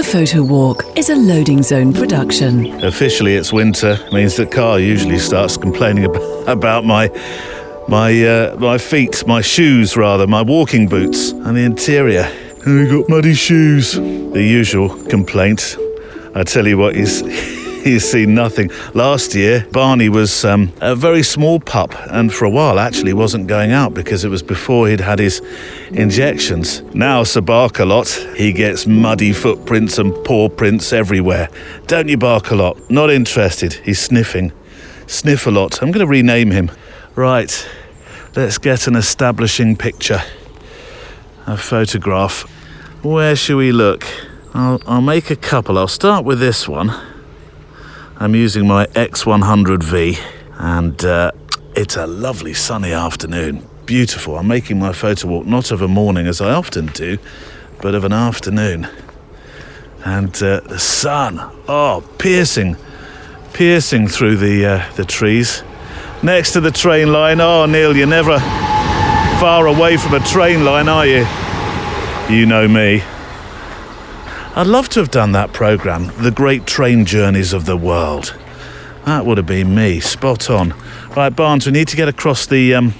Photowalk is a Loading Zone production. Officially, it's winter. Means the car usually starts complaining about my feet, my shoes rather, my walking boots, and the interior. Oh, you got muddy shoes. The usual complaint. I tell you what, he's seen nothing. Last year, Barney was a very small pup, and for a while actually wasn't going out because it was before he'd had his injections. Now, Sir Bark a lot. He gets muddy footprints and paw prints everywhere. Don't you bark a lot? Not interested. He's sniffing. Sniff a lot. I'm going to rename him. Right, let's get an establishing picture. A photograph. Where shall we look? I'll make a couple. I'll start with this one. I'm using my X100V, and it's a lovely sunny afternoon. Beautiful. I'm making my photo walk not of a morning as I often do, but of an afternoon. And the sun, piercing through the trees. Next to the train line. Oh, Neil, you're never far away from a train line, are you? You know me. I'd love to have done that programme, The Great Train Journeys of the World. That would have been me, spot on. Right, Barnes, we need to get across the...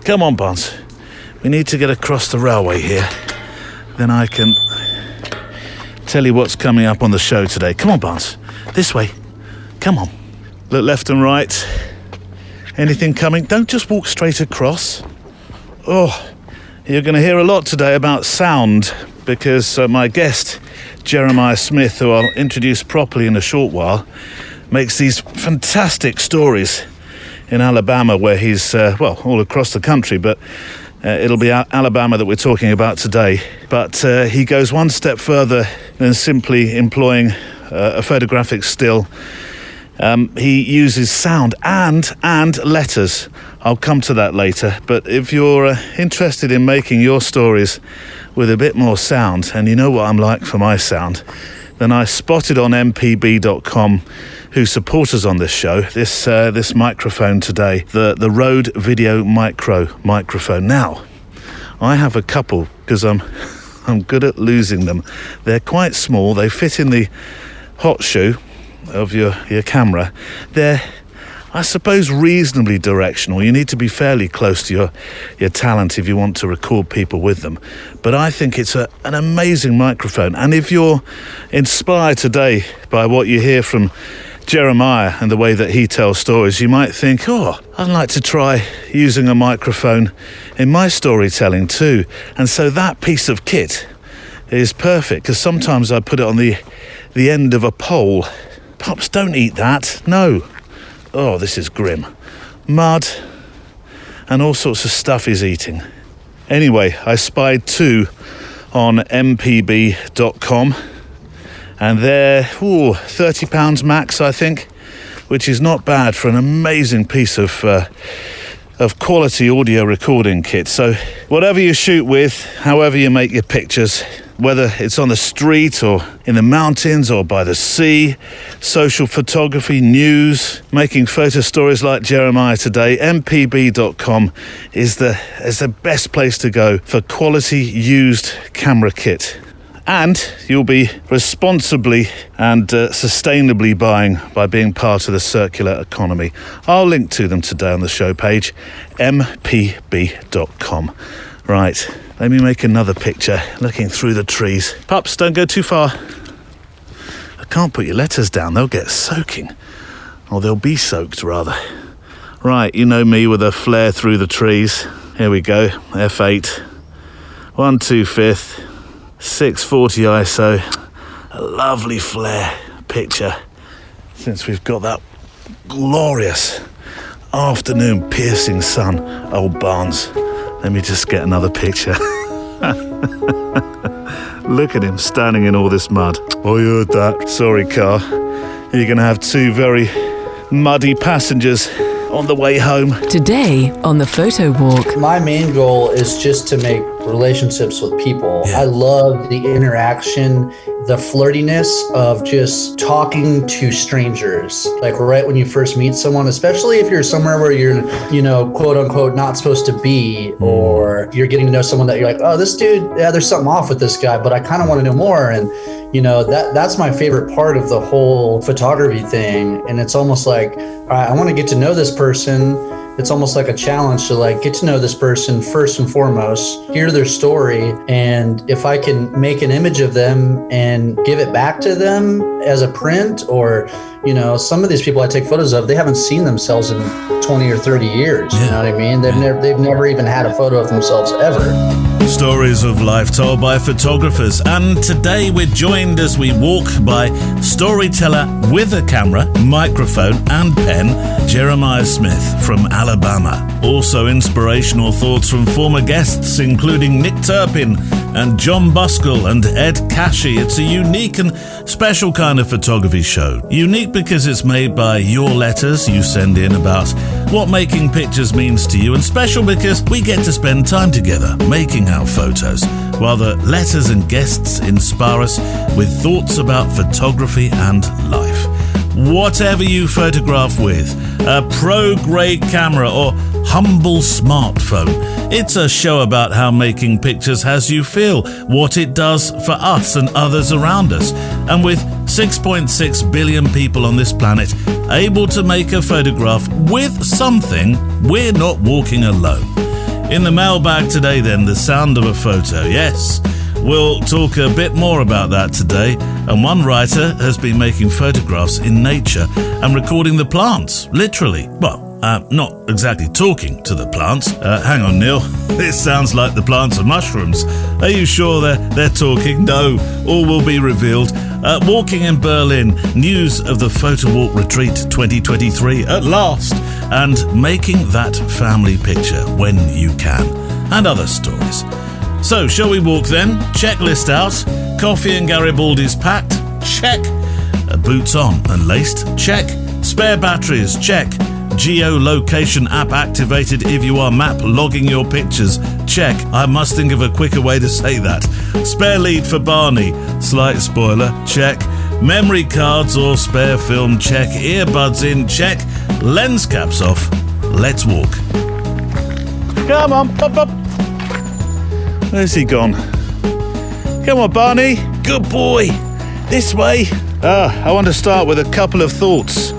Come on, Barnes. We need to get across the railway here. Then I can tell you what's coming up on the show today. Come on, Barnes. This way. Come on. Look left and right. Anything coming? Don't just walk straight across. Oh, you're going to hear a lot today about sound, because my guest, Jeremiah Smith, who I'll introduce properly in a short while, makes these fantastic stories in Alabama, where he's, all across the country, but it'll be Alabama that we're talking about today. But he goes one step further than simply employing a photographic still. He uses sound and letters. I'll come to that later. But if you're interested in making your stories with a bit more sound, and you know what I'm like for my sound, then I spotted on mpb.com, who support us on this show, this microphone today, the Rode Video microphone. Now, I have a couple because I'm good at losing them. They're quite small. They fit in the hot shoe of your camera. They're, I suppose, reasonably directional. You need to be fairly close to your talent if you want to record people with them. But I think it's an amazing microphone. And if you're inspired today by what you hear from Jeremiah and the way that he tells stories, you might think, I'd like to try using a microphone in my storytelling too. And so that piece of kit is perfect, because sometimes I put it on the end of a pole. Pups don't eat that, no. Oh, this is grim. Mud and all sorts of stuff he's eating. Anyway, I spied two on mpb.com, and they're £30 max, I think, which is not bad for an amazing piece of quality audio recording kit. So whatever you shoot with, however you make your pictures, whether it's on the street or in the mountains or by the sea, social photography, news, making photo stories like Jeremiah today, mpb.com is the best place to go for quality used camera kit. And you'll be responsibly and sustainably buying by being part of the circular economy. I'll link to them today on the show page, mpb.com. Right, let me make another picture looking through the trees. Pups, don't go too far. I can't put your letters down, they'll get soaking. Or they'll be soaked, rather. Right, you know me with a flare through the trees. Here we go, f8. 1/2/5. 640 ISO. A lovely flare picture. Since we've got that glorious afternoon piercing sun. Old Barnes. Let me just get another picture. Look at him standing in all this mud. Oh, you heard that. Sorry, car. You're going to have two very muddy passengers on the way home. Today on the Photowalk. My main goal is just to make relationships with people. Yeah. I love the interaction, the flirtiness of just talking to strangers, like right when you first meet someone, especially if you're somewhere where you're, quote unquote, not supposed to be, or you're getting to know someone that you're like, oh, this dude, yeah, there's something off with this guy, but I kind of want to know more. And that's my favorite part of the whole photography thing. And it's almost like, all right, I want to get to know this person. It's almost like a challenge to like get to know this person first and foremost, hear their story. And if I can make an image of them and give it back to them as a print, or, some of these people I take photos of, they haven't seen themselves in 20 or 30 years. You know what I mean? They've never even had a photo of themselves ever. Stories of life told by photographers, and today we're joined as we walk by storyteller with a camera, microphone and pen, Jeremiah Smith from Alabama. Also inspirational thoughts from former guests including Nick Turpin and John Buskell and Ed Cashy. It's a unique and special kind of photography show. Unique because it's made by your letters you send in about what making pictures means to you, and special because we get to spend time together making our photos, while the letters and guests inspire us with thoughts about photography and life. Whatever you photograph with, a pro-grade camera or humble smartphone, it's a show about how making pictures has you feel, what it does for us and others around us. And with 6.6 billion people on this planet able to make a photograph with something, we're not walking alone. In the mailbag today then, the sound of a photo. Yes, we'll talk a bit more about that today. And one writer has been making photographs in nature and recording the plants, literally. Well, not exactly talking to the plants. Hang on, Neil. This sounds like the plants are mushrooms. Are you sure they're talking? No, all will be revealed. Walking in Berlin, news of the Photowalk Retreat 2023 at last, and making that family picture when you can, and other stories. So, shall we walk then? Checklist out. Coffee and Garibaldi's packed? Check. Boots on and laced? Check. Spare batteries? Check. Geolocation app activated if you are map logging your pictures? Check. I must think of a quicker way to say that. Spare lead for Barney? Slight spoiler? Check. Memory cards or spare film? Check. Earbuds in? Check. Lens caps off? Let's walk. Come on, up. Where's he gone? Come on, Barney. Good boy. This way. I want to start with a couple of thoughts.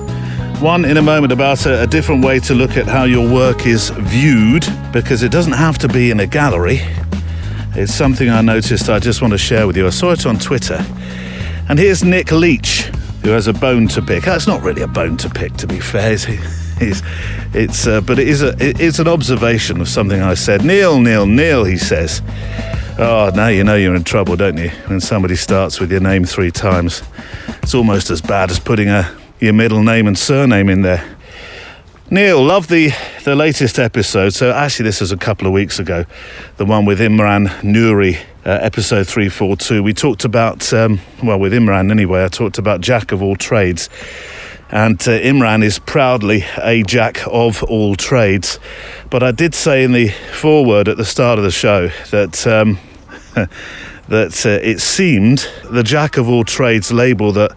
One in a moment about a different way to look at how your work is viewed, because it doesn't have to be in a gallery. It's something I noticed I just want to share with you. I saw it on Twitter. And here's Nick Leach, who has a bone to pick. It's not really a bone to pick, to be fair. But it is an observation of something I said. Neil, he says. Oh, now you know you're in trouble, don't you? When somebody starts with your name 3 times. It's almost as bad as putting your middle name and surname in there. Neil, love the latest episode. So actually this was a couple of weeks ago, the one with Imran Nouri, episode 342. We talked about, with Imran anyway, I talked about Jack of all trades. And Imran is proudly a jack of all trades. But I did say in the foreword at the start of the show that it seemed the jack of all trades label that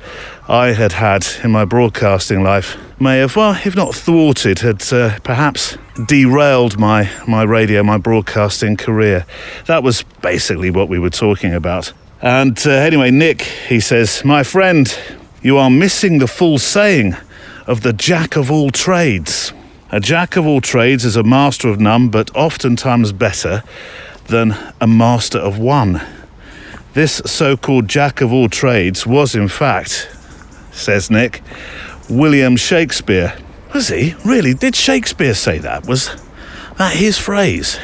I had in my broadcasting life may have, well, if not thwarted, had perhaps derailed my radio, my broadcasting career. That was basically what we were talking about. And anyway, Nick, he says, my friend, you are missing the full saying of the jack of all trades. A jack of all trades is a master of none, but oftentimes better than a master of one. This so-called jack of all trades was, in fact, says Nick, William Shakespeare. Was he? Really? Did Shakespeare say that? Was that his phrase?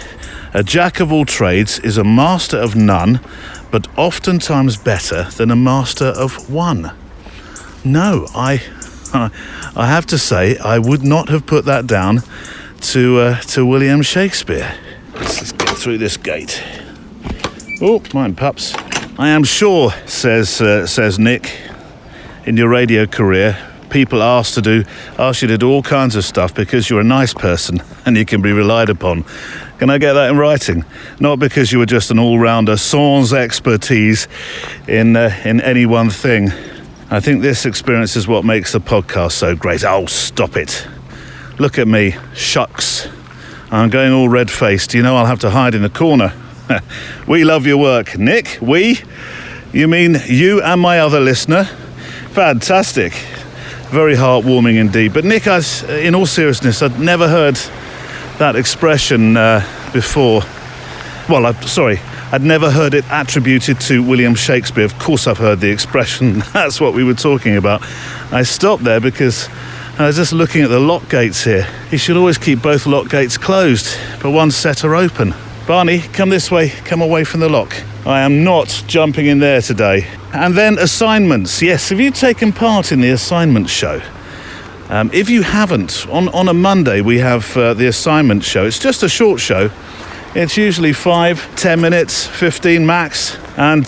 A jack of all trades is a master of none, but oftentimes better than a master of one. No, I have to say I would not have put that down to William Shakespeare. Let's get through this gate. Oh, mind pups. I am sure, says Nick, in your radio career, people ask you to do all kinds of stuff because you're a nice person and you can be relied upon. Can I get that in writing? Not because you were just an all-rounder sans expertise in any one thing. I think this experience is what makes the podcast so great. Oh, stop it. Look at me. Shucks. I'm going all red-faced. You know I'll have to hide in the corner. We love your work. Nick, we? You mean you and my other listener? Fantastic. Very heartwarming indeed. But Nick, in all seriousness, I'd never heard that expression before. Well, I'd never heard it attributed to William Shakespeare. Of course I've heard the expression. That's what we were talking about. I stopped there because I was just looking at the lock gates here. You should always keep both lock gates closed, but one set are open. Barney, come this way. Come away from the lock. I am not jumping in there today. And then assignments. Yes, have you taken part in the assignment show? If you haven't, on a Monday we have the assignment show. It's just a short show. It's usually 5-10 minutes, 15 max. And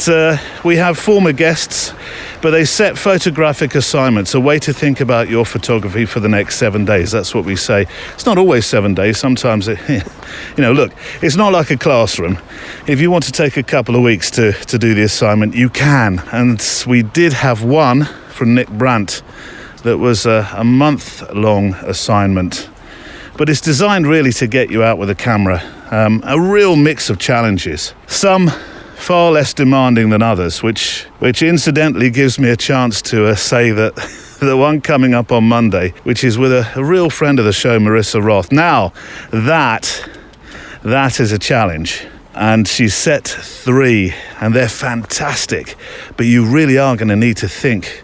we have former guests, but they set photographic assignments, a way to think about your photography for the next 7 days. That's what we say. It's not always 7 days. Sometimes, look, it's not like a classroom. If you want to take a couple of weeks to do the assignment, you can. And we did have one from Nick Brandt that was a month-long assignment. But it's designed really to get you out with a camera. A real mix of challenges. Some far less demanding than others, which incidentally gives me a chance to say that the one coming up on Monday, which is with a real friend of the show, Marissa Roth. Now, that is a challenge. And she's set 3, and they're fantastic. But you really are going to need to think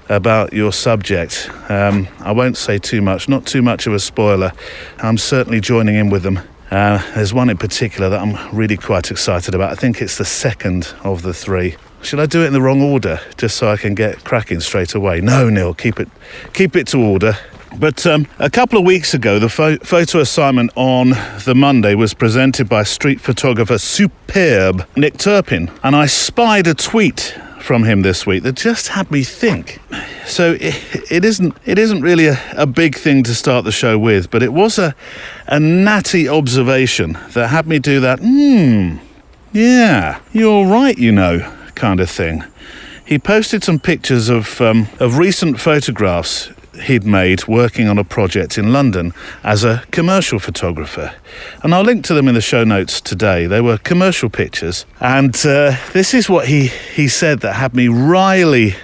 about your subject. I won't say too much, not too much of a spoiler. I'm certainly joining in with them. There's one in particular that I'm really quite excited about. I think it's the second of the 3. Should I do it in the wrong order, just so I can get cracking straight away? No, Neil, keep it to order. But a couple of weeks ago, the photo assignment on the Monday was presented by street photographer superb Nick Turpin, and I spied a tweet from him this week that just had me think. So it isn't really a big thing to start the show with, but it was a natty observation that had me do that, yeah, you're right, kind of thing. He posted some pictures of recent photographs he'd made working on a project in London as a commercial photographer. And I'll link to them in the show notes today. They were commercial pictures. And this is what he said that had me wryly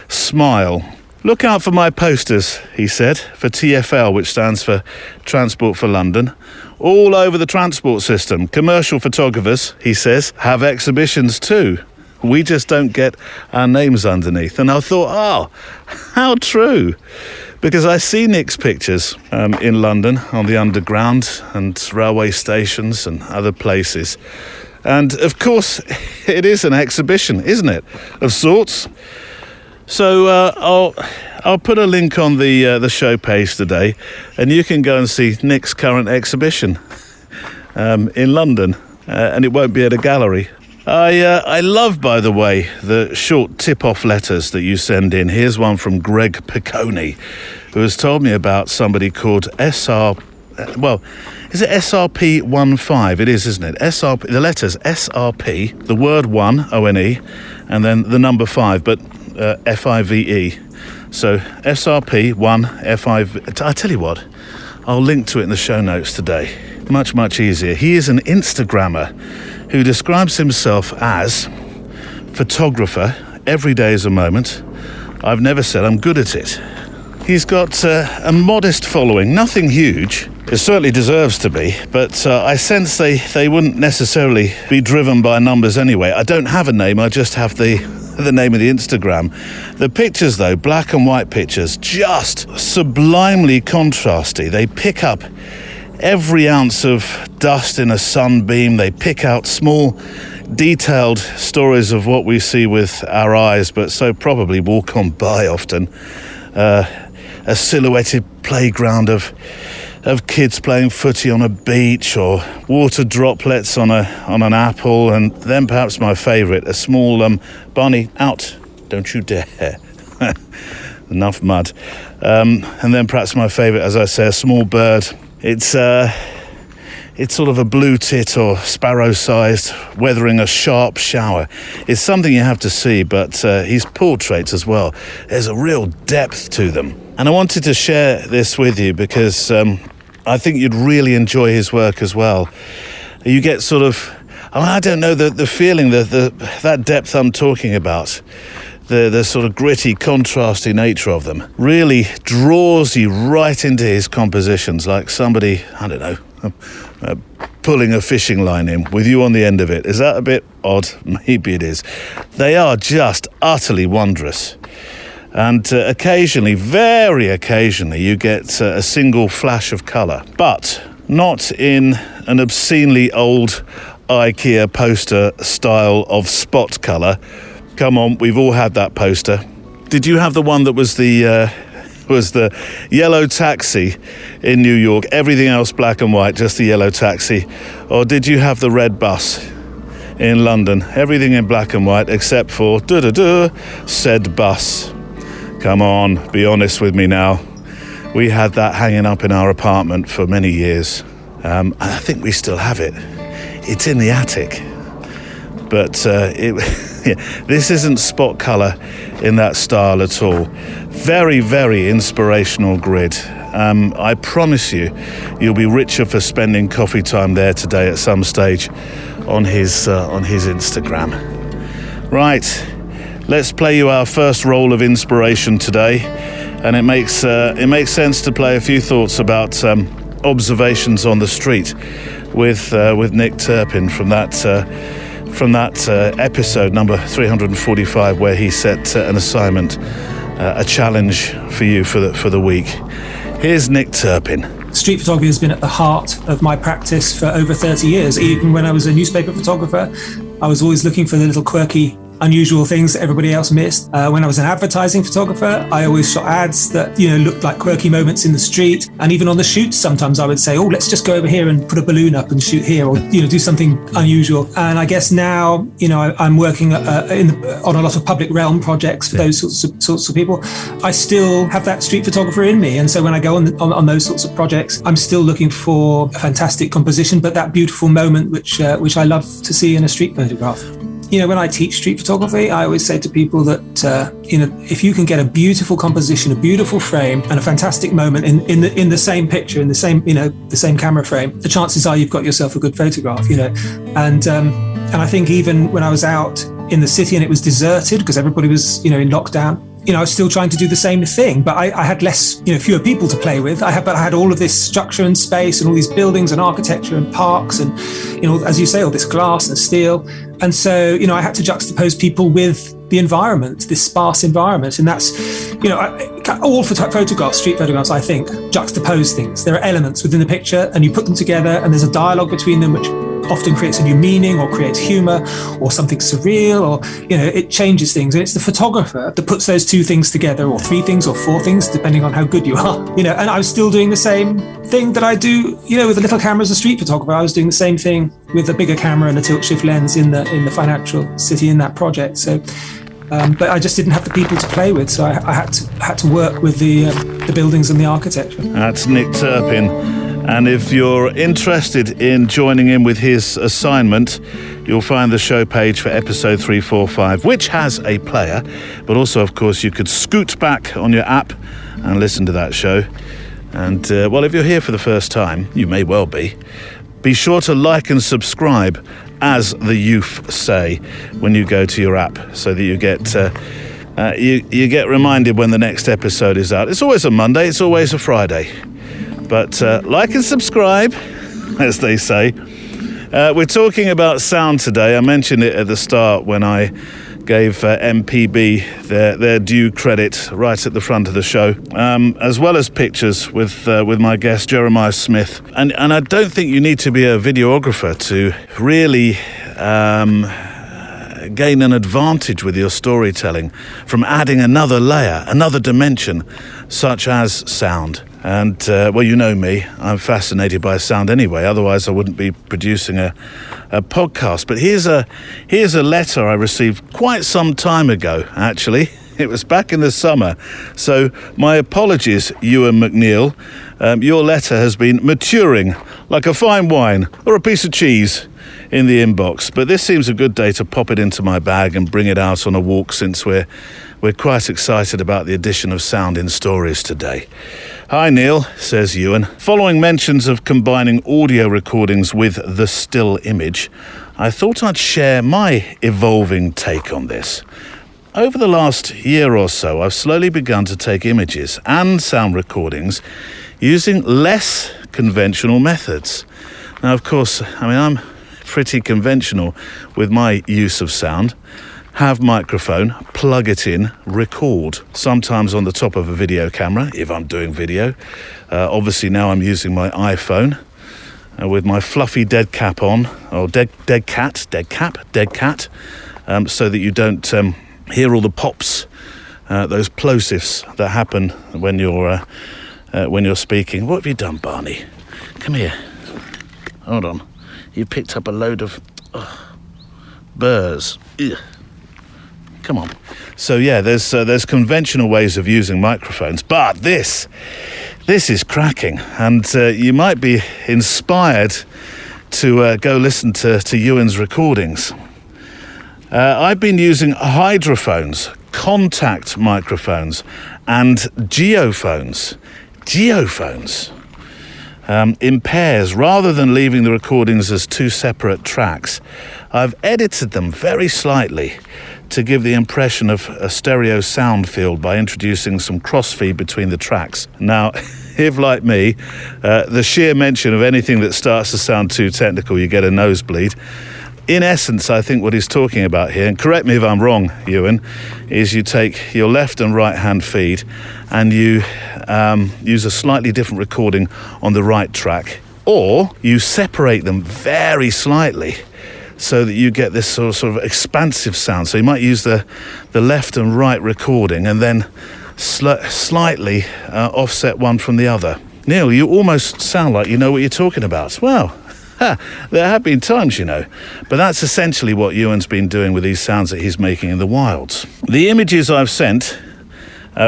smile. Look out for my posters, he said, for TfL, which stands for Transport for London. All over the transport system, commercial photographers, he says, have exhibitions too. We just don't get our names underneath. And I thought, how true. Because I see Nick's pictures in London on the Underground and railway stations and other places. And of course, it is an exhibition, isn't it? Of sorts. So I'll put a link on the show page today, and you can go and see Nick's current exhibition in London. And it won't be at a gallery. I love, by the way, the short tip-off letters that you send in. Here's one from Greg Piccone, who has told me about somebody called is it SRP15? It is, isn't it? SRP, the letters SRP, the word 1, O-N-E, and then the number 5, but F-I-V-E. So SRP1, F-I-V... I tell you what, I'll link to it in the show notes today. Much, much easier. He is an Instagrammer who describes himself as photographer. Every day is a moment. I've never said I'm good at it. He's got a modest following, nothing huge. It certainly deserves to be, but I sense they wouldn't necessarily be driven by numbers anyway. I don't have a name, I just have the name of the Instagram. The pictures, though, black and white pictures, just sublimely contrasty. They pick up every ounce of dust in a sunbeam. They pick out small, detailed stories of what we see with our eyes, but so probably walk on by often. A silhouetted playground of kids playing footy on a beach, or water droplets on an apple, and then perhaps my favourite, a small Barney, out, don't you dare. enough mud. And then perhaps my favourite, as I say, a small bird. It's sort of a blue tit or sparrow-sized, weathering a sharp shower. It's something you have to see, but his portraits as well, there's a real depth to them. And I wanted to share this with you because I think you'd really enjoy his work as well. You get sort of, I don't know, the feeling, that depth I'm talking about, the sort of gritty, contrasty nature of them really draws you right into his compositions, like somebody, I don't know, pulling a fishing line in with you on the end of it. Is that a bit odd? Maybe it is. They are just utterly wondrous. And occasionally, very occasionally, you get a single flash of colour, but not in an obscenely old IKEA poster style of spot colour. Come on, we've all had that poster. Did you have the one that was the yellow taxi in New York, everything else black and white, just the yellow taxi? Or did you have the red bus in London, everything in black and white except for said bus? Come on, be honest with me now. We had that hanging up in our apartment for many years. And I think we still have it. It's in the attic. But this isn't spot colour in that style at all. Very, very inspirational grid. I promise you'll be richer for spending coffee time there today at some stage on his Instagram. Right, let's play you our first roll of inspiration today, and it makes sense to play a few thoughts about observations on the street with Nick Turpin from that episode number 345, where he set an assignment, a challenge for you for the week. Here's Nick Turpin. Street photography has been at the heart of my practice for over 30 years. Even when I was a newspaper photographer, I was always looking for the little quirky, unusual things that everybody else missed. When I was an advertising photographer, I always shot ads that, looked like quirky moments in the street. And even on the shoots, sometimes I would say, oh, let's just go over here and put a balloon up and shoot here, or, do something unusual. And I guess now, I'm working on a lot of public realm projects for those sorts of people. I still have that street photographer in me. And so when I go on those sorts of projects, I'm still looking for a fantastic composition, but that beautiful moment, which I love to see in a street photograph. When I teach street photography, I always say to people that, if you can get a beautiful composition, a beautiful frame, and a fantastic moment in the same picture, in the same camera frame, the chances are you've got yourself a good photograph. And I think even when I was out in the city and it was deserted because everybody was, in lockdown, I was still trying to do the same thing, but I had fewer people to play with. But I had all of this structure and space and all these buildings and architecture and parks and, as you say, all this glass and steel. And so, I had to juxtapose people with the environment, this sparse environment. And that's, all photographs, street photographs, I think, juxtapose things. There are elements within the picture and you put them together and there's a dialogue between them, which often creates a new meaning or creates humor or something surreal, or it changes things. And it's the photographer that puts those two things together, or three things or four things, depending on how good you are. And I was still doing the same thing that I do with a little camera as a street photographer. I was doing the same thing with a bigger camera and a tilt shift lens in the financial city in that project. So but I just didn't have the people to play with, so I had to work with the buildings and the architecture. That's Nick Turpin. And if you're interested in joining in with his assignment, you'll find the show page for episode 345, which has a player. But also, of course, you could scoot back on your app and listen to that show. And, if you're here for the first time, you may well be sure to like and subscribe, as the youth say, when you go to your app, so that you get you get reminded when the next episode is out. It's always a Monday, it's always a Friday. But like and subscribe, as they say. We're talking about sound today. I mentioned it at the start when I gave MPB their due credit right at the front of the show, as well as pictures with my guest Jeremiah Smith. And I don't think you need to be a videographer to really gain an advantage with your storytelling from adding another layer, another dimension, such as sound. And, you know me, I'm fascinated by sound anyway, otherwise I wouldn't be producing a podcast. But here's a letter I received quite some time ago, actually. It was back in the summer. So my apologies, Ewan McNeil. Your letter has been maturing like a fine wine or a piece of cheese in the inbox. But this seems a good day to pop it into my bag and bring it out on a walk, since we're quite excited about the addition of sound in stories today. Hi Neil, says Ewan. Following mentions of combining audio recordings with the still image, I thought I'd share my evolving take on this. Over the last year or so, I've slowly begun to take images and sound recordings using less conventional methods. Now, of course, I'm pretty conventional with my use of sound. Have microphone, plug it in, record, sometimes on the top of a video camera if I'm doing video. Obviously now I'm using my iPhone with my fluffy dead cap on, or dead cat, so that you don't hear all the pops, those plosives that happen when you're speaking. What have you done, Barney? Come here. Hold on. You picked up a load of burrs. Ugh. Come on. So yeah, there's conventional ways of using microphones, but this is cracking, and you might be inspired to go listen to Ewan's recordings. I've been using hydrophones, contact microphones, and geophones in pairs, rather than leaving the recordings as two separate tracks. I've edited them very slightly to give the impression of a stereo sound field by introducing some crossfeed between the tracks. Now, if like me, the sheer mention of anything that starts to sound too technical, you get a nosebleed. In essence, I think what he's talking about here, and correct me if I'm wrong, Ewan, is you take your left and right hand feed and you use a slightly different recording on the right track, or you separate them very slightly so that you get this sort of expansive sound. So you might use the left and right recording and then slightly offset one from the other. Neil, you almost sound like you know what you're talking about. Well, there have been times, but that's essentially what Ewan's been doing with these sounds that he's making in the wilds. The images I've sent,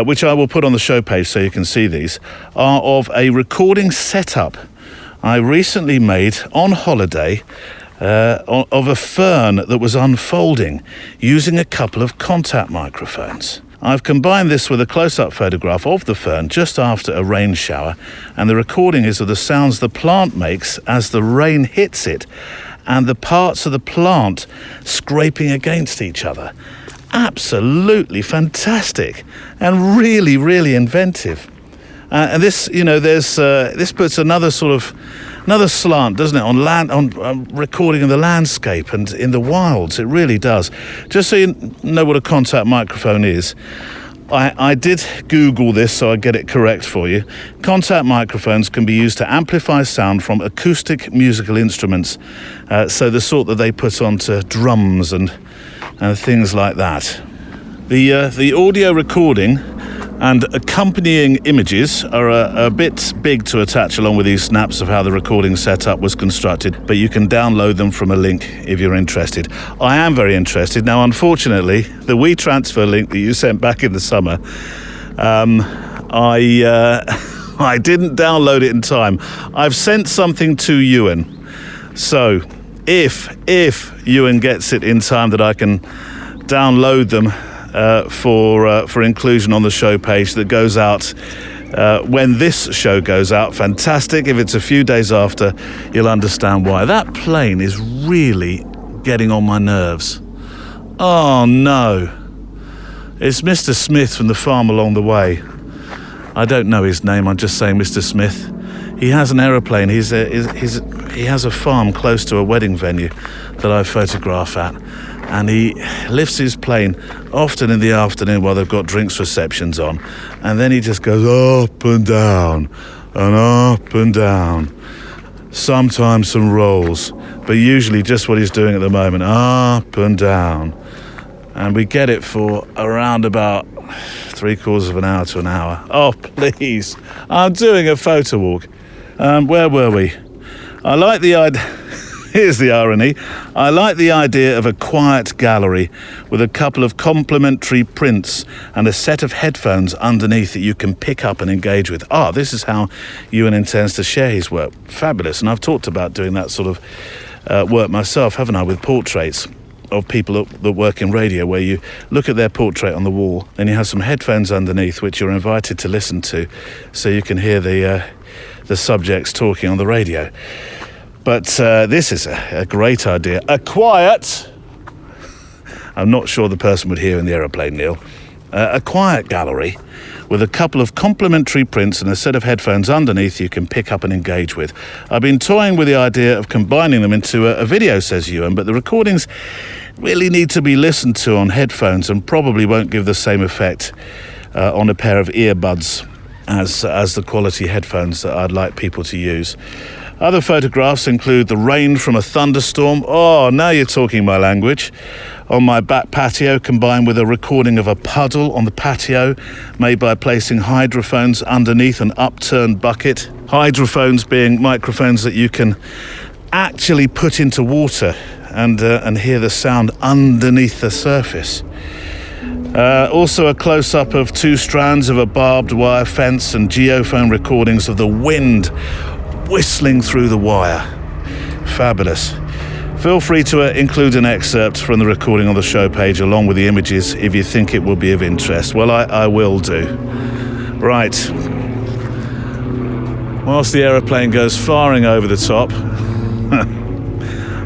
which I will put on the show page so you can see these, are of a recording setup I recently made on holiday of a fern that was unfolding using a couple of contact microphones. I've combined this with a close-up photograph of the fern just after a rain shower, and the recording is of the sounds the plant makes as the rain hits it and the parts of the plant scraping against each other. Absolutely fantastic and really, really inventive. And this, this puts another slant, doesn't it, on recording in the landscape and in the wilds. It really does. Just so you know what a contact microphone is, I did Google this so I get it correct for you. Contact microphones can be used to amplify sound from acoustic musical instruments, so the sort that they put onto drums and things like that. The audio recording and accompanying images are a bit big to attach along with these snaps of how the recording setup was constructed, but you can download them from a link if you're interested. I am very interested. Now, unfortunately, the WeTransfer link that you sent back in the summer, I didn't download it in time. I've sent something to Ewan. So if Ewan gets it in time that I can download them for inclusion on the show page that goes out when this show goes out, fantastic. If it's a few days after, you'll understand why. That plane is really getting on my nerves. Oh no, it's Mr. Smith from the farm along the way. I don't know his name, I'm just saying Mr. Smith. He has an aeroplane. He has a farm close to a wedding venue that I photograph at. And he lifts his plane often in the afternoon while they've got drinks receptions on, and then he just goes up and down and up and down. Sometimes some rolls, but usually just what he's doing at the moment, up and down. And we get it for around about 3/4 of an hour to an hour. Oh, please, I'm doing a photo walk. Where were we? I like the idea. Here's the irony. I like the idea of a quiet gallery with a couple of complimentary prints and a set of headphones underneath that you can pick up and engage with. This is how Ewan intends to share his work. Fabulous. And I've talked about doing that sort of work myself, haven't I, with portraits of people that work in radio, where you look at their portrait on the wall, then you have some headphones underneath which you're invited to listen to, so you can hear the subjects talking on the radio. But this is a great idea. A quiet, I'm not sure the person would hear in the aeroplane, Neil, a quiet gallery with a couple of complimentary prints and a set of headphones underneath you can pick up and engage with. I've been toying with the idea of combining them into a video, says Ewan, but the recordings really need to be listened to on headphones and probably won't give the same effect on a pair of earbuds as the quality headphones that I'd like people to use. Other photographs include the rain from a thunderstorm. Now you're talking my language. On my back patio, combined with a recording of a puddle on the patio made by placing hydrophones underneath an upturned bucket. Hydrophones being microphones that you can actually put into water and hear the sound underneath the surface. Also a close-up of 2 strands of a barbed wire fence and geophone recordings of the wind whistling through the wire. Fabulous. Feel free to include an excerpt from the recording on the show page along with the images if you think it will be of interest. Well, I will do. Right. Whilst the aeroplane goes firing over the top,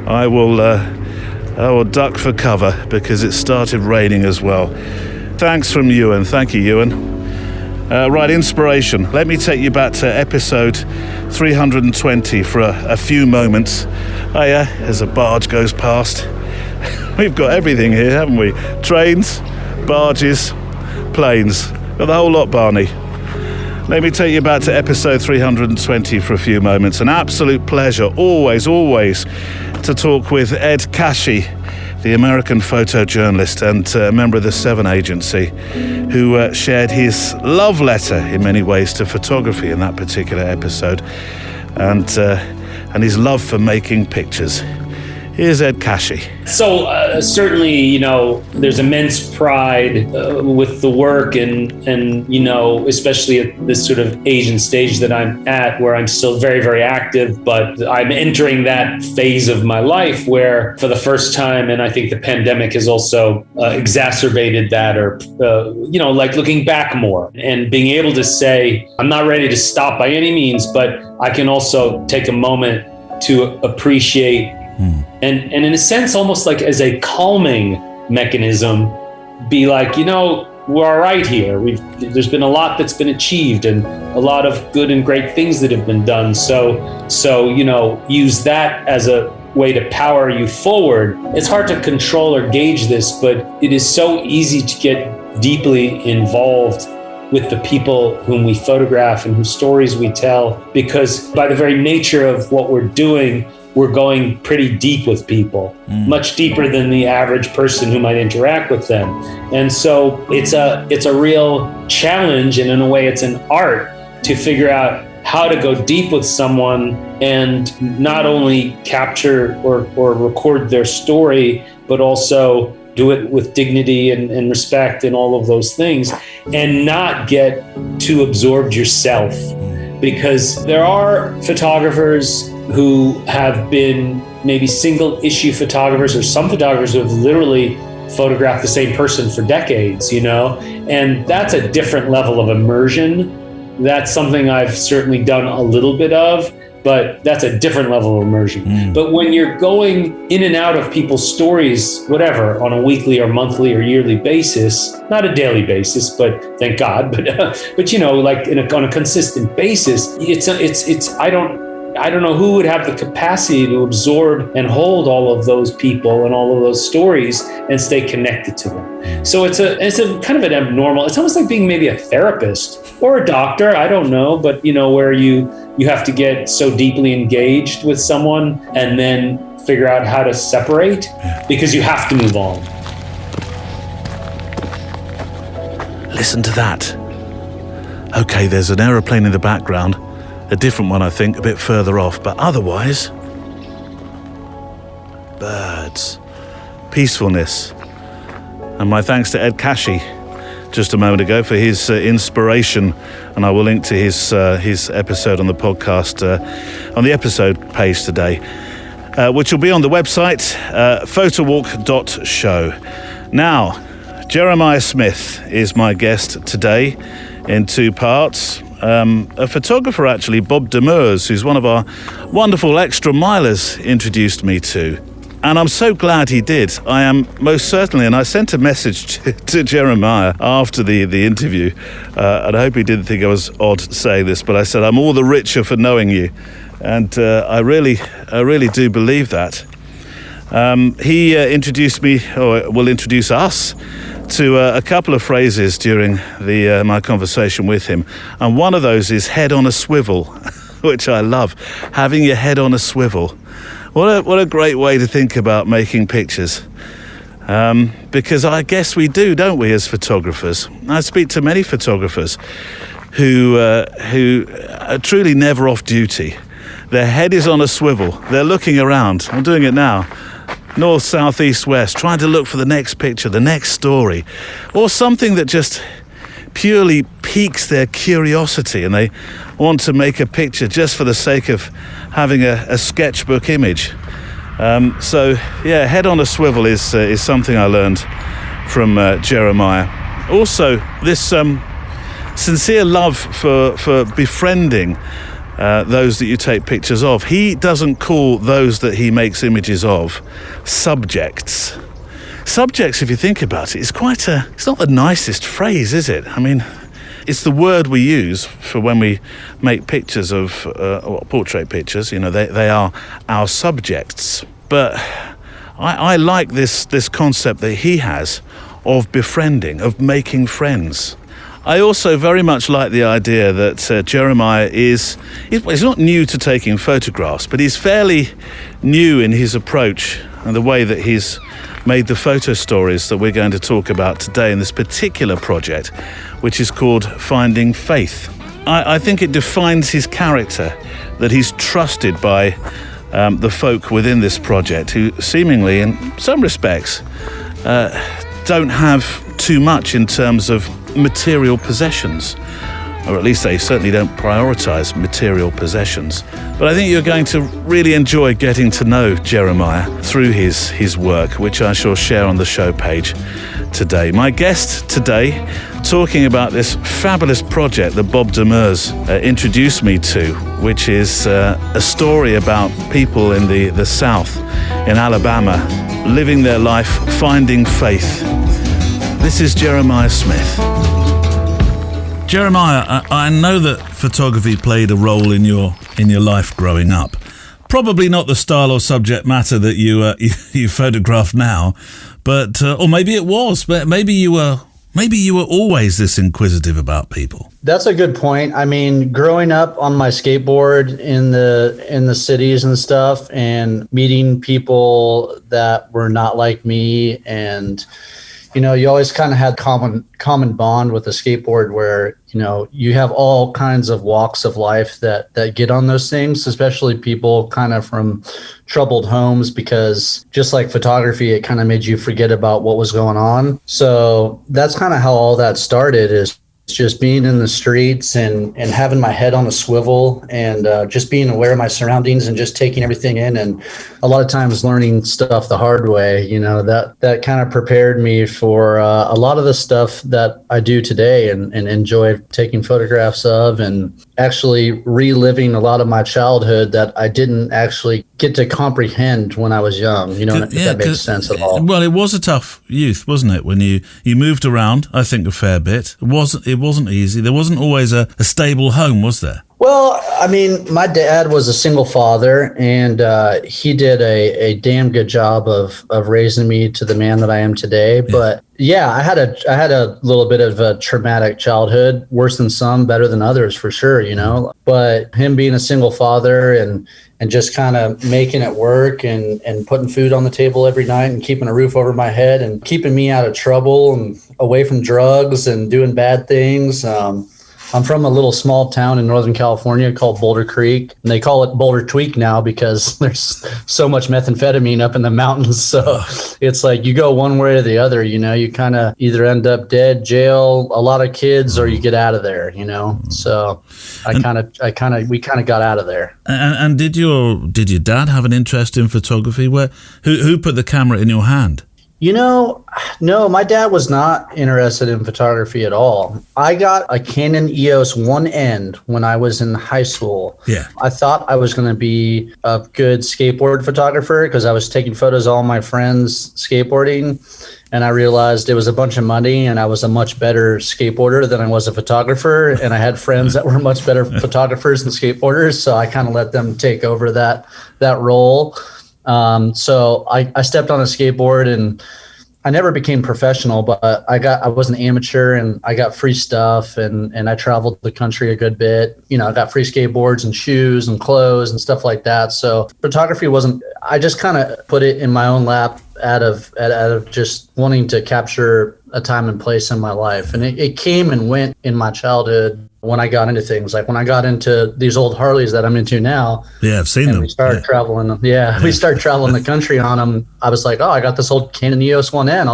I will duck for cover because it started raining as well. Thanks from Ewan. Thank you, Ewan. Right, inspiration. Let me take you back to episode 320 for a few moments. As a barge goes past. We've got everything here, haven't we? Trains, barges, planes. Got the whole lot, Barney. Let me take you back to episode 320 for a few moments. An absolute pleasure, always, to talk with Ed Cashy, the American photojournalist and a member of the 7 Agency, who shared his love letter in many ways to photography in that particular episode, and his love for making pictures. Here's Ed Cashy. So certainly, there's immense pride with the work and especially at this sort of Asian stage that I'm at, where I'm still very, very active, but I'm entering that phase of my life where for the first time, and I think the pandemic has also exacerbated that, or, like looking back more and being able to say, I'm not ready to stop by any means, but I can also take a moment to appreciate and in a sense, almost like as a calming mechanism, be like, we're all right here. There's been a lot that's been achieved and a lot of good and great things that have been done. So use that as a way to power you forward. It's hard to control or gauge this, but it is so easy to get deeply involved with the people whom we photograph and whose stories we tell, because by the very nature of what we're doing, we're going pretty deep with people, much deeper than the average person who might interact with them. And so it's a real challenge, and in a way it's an art to figure out how to go deep with someone and not only capture or record their story, but also do it with dignity and respect and all of those things, and not get too absorbed yourself. Because there are photographers who have been maybe single issue photographers, or some photographers who have literally photographed the same person for decades, and that's a different level of immersion. That's something I've certainly done a little bit of, but that's a different level of immersion. But when you're going in and out of people's stories, whatever, on a weekly or monthly or yearly basis, not a daily basis, but thank God, but like on a consistent basis, I don't know who would have the capacity to absorb and hold all of those people and all of those stories and stay connected to them. So it's a kind of an abnormal, it's almost like being maybe a therapist or a doctor, I don't know, but where you have to get so deeply engaged with someone and then figure out how to separate because you have to move on. Listen to that. Okay, there's an aeroplane in the background. A different one, I think, a bit further off, but otherwise, birds, peacefulness. And my thanks to Ed Cashy just a moment ago for his inspiration, and I will link to his episode on the podcast on the episode page today, which will be on the website photowalk.show. Now, Jeremiah Smith is my guest today in two parts. A photographer, actually, Bob Demers, who's one of our wonderful extra milers, introduced me to. And I'm so glad he did. I am most certainly, and I sent a message to Jeremiah after the interview, and I hope he didn't think I was odd saying this, but I said, I'm all the richer for knowing you. And I really do believe that. He introduced me, or will introduce us, to a couple of phrases during my conversation with him. And one of those is head on a swivel, which I love. Having your head on a swivel. What a great way to think about making pictures. Because I guess we do, don't we, as photographers? I speak to many photographers who are truly never off duty. Their head is on a swivel. They're looking around. I'm doing it now. North, south, east, west, trying to look for the next picture, the next story, or something that just purely piques their curiosity, and they want to make a picture just for the sake of having a sketchbook image. So yeah, head on a swivel is something I learned from Jeremiah. Also, this sincere love for befriending those that you take pictures of. He doesn't call those that he makes images of subjects. Subjects, if you think about it, it's not the nicest phrase, is it? I mean, it's the word we use for when we make pictures of, or portrait pictures, they are our subjects. But I like this concept that he has of befriending, of making friends. I also very much like the idea that Jeremiah he's not new to taking photographs, but he's fairly new in his approach and the way that he's made the photo stories that we're going to talk about today in this particular project, which is called Finding Faith. I think it defines his character, that he's trusted by the folk within this project who seemingly, in some respects, don't have too much in terms of material possessions, or at least they certainly don't prioritize material possessions. But I think you're going to really enjoy getting to know Jeremiah through his work, which I shall share on the show page today. My guest today, talking about this fabulous project that Bob Demers introduced me to, which is a story about people in the South, in Alabama, living their life, finding faith. This is Jeremiah Smith. Jeremiah, I know that photography played a role in your life growing up. Probably not the style or subject matter that you photograph now, but or maybe it was. But maybe you were always this inquisitive about people. That's a good point. I mean, growing up on my skateboard in the cities and stuff, and meeting people that were not like me, and you always kind of had common bond with a skateboard where, you have all kinds of walks of life that get on those things, especially people kind of from troubled homes, because just like photography, it kind of made you forget about what was going on. So that's kind of how all that started, is just being in the streets and having my head on a swivel, and just being aware of my surroundings and just taking everything in, and a lot of times learning stuff the hard way. That kind of prepared me for a lot of the stuff that I do today and enjoy taking photographs of, and actually reliving a lot of my childhood that I didn't actually get to comprehend when I was young. If that makes sense at all. Well, it was a tough youth, wasn't it? When you moved around, I think, a fair bit. It wasn't easy. There wasn't always a stable home, was there? Well, I mean, my dad was a single father, and he did a damn good job of raising me to the man that I am today. Yeah. But yeah, I had a little bit of a traumatic childhood, worse than some, better than others for sure, But him being a single father and just kind of making it work and putting food on the table every night and keeping a roof over my head and keeping me out of trouble and away from drugs and doing bad things. I'm from a little small town in Northern California called Boulder Creek, and they call it Boulder Tweak now because there's so much methamphetamine up in the mountains. So it's like you go one way or the other, you know, you kind of either end up dead, jail, a lot of kids, or you get out of there, you know. So we kind of got out of there. And did your dad have an interest in photography? Who put the camera in your hand? You know, no, my dad was not interested in photography at all. I got a Canon EOS 1N when I was in high school. Yeah. I thought I was going to be a good skateboard photographer because I was taking photos of all my friends skateboarding. And I realized it was a bunch of money and I was a much better skateboarder than I was a photographer. And I had friends that were much better photographers than skateboarders. So I kind of let them take over that role. So I stepped on a skateboard and I never became professional, but I was an amateur and I got free stuff and I traveled the country a good bit. You know, I got free skateboards and shoes and clothes and stuff like that. So photography I just kind of put it in my own lap out of just wanting to capture a time and place in my life. And it came and went in my childhood when I got into things. Like when I got into these old Harleys that I'm into now. Yeah, I've seen them. We started traveling. We started traveling the country on them. I was like, oh, I got this old Canon EOS 1N.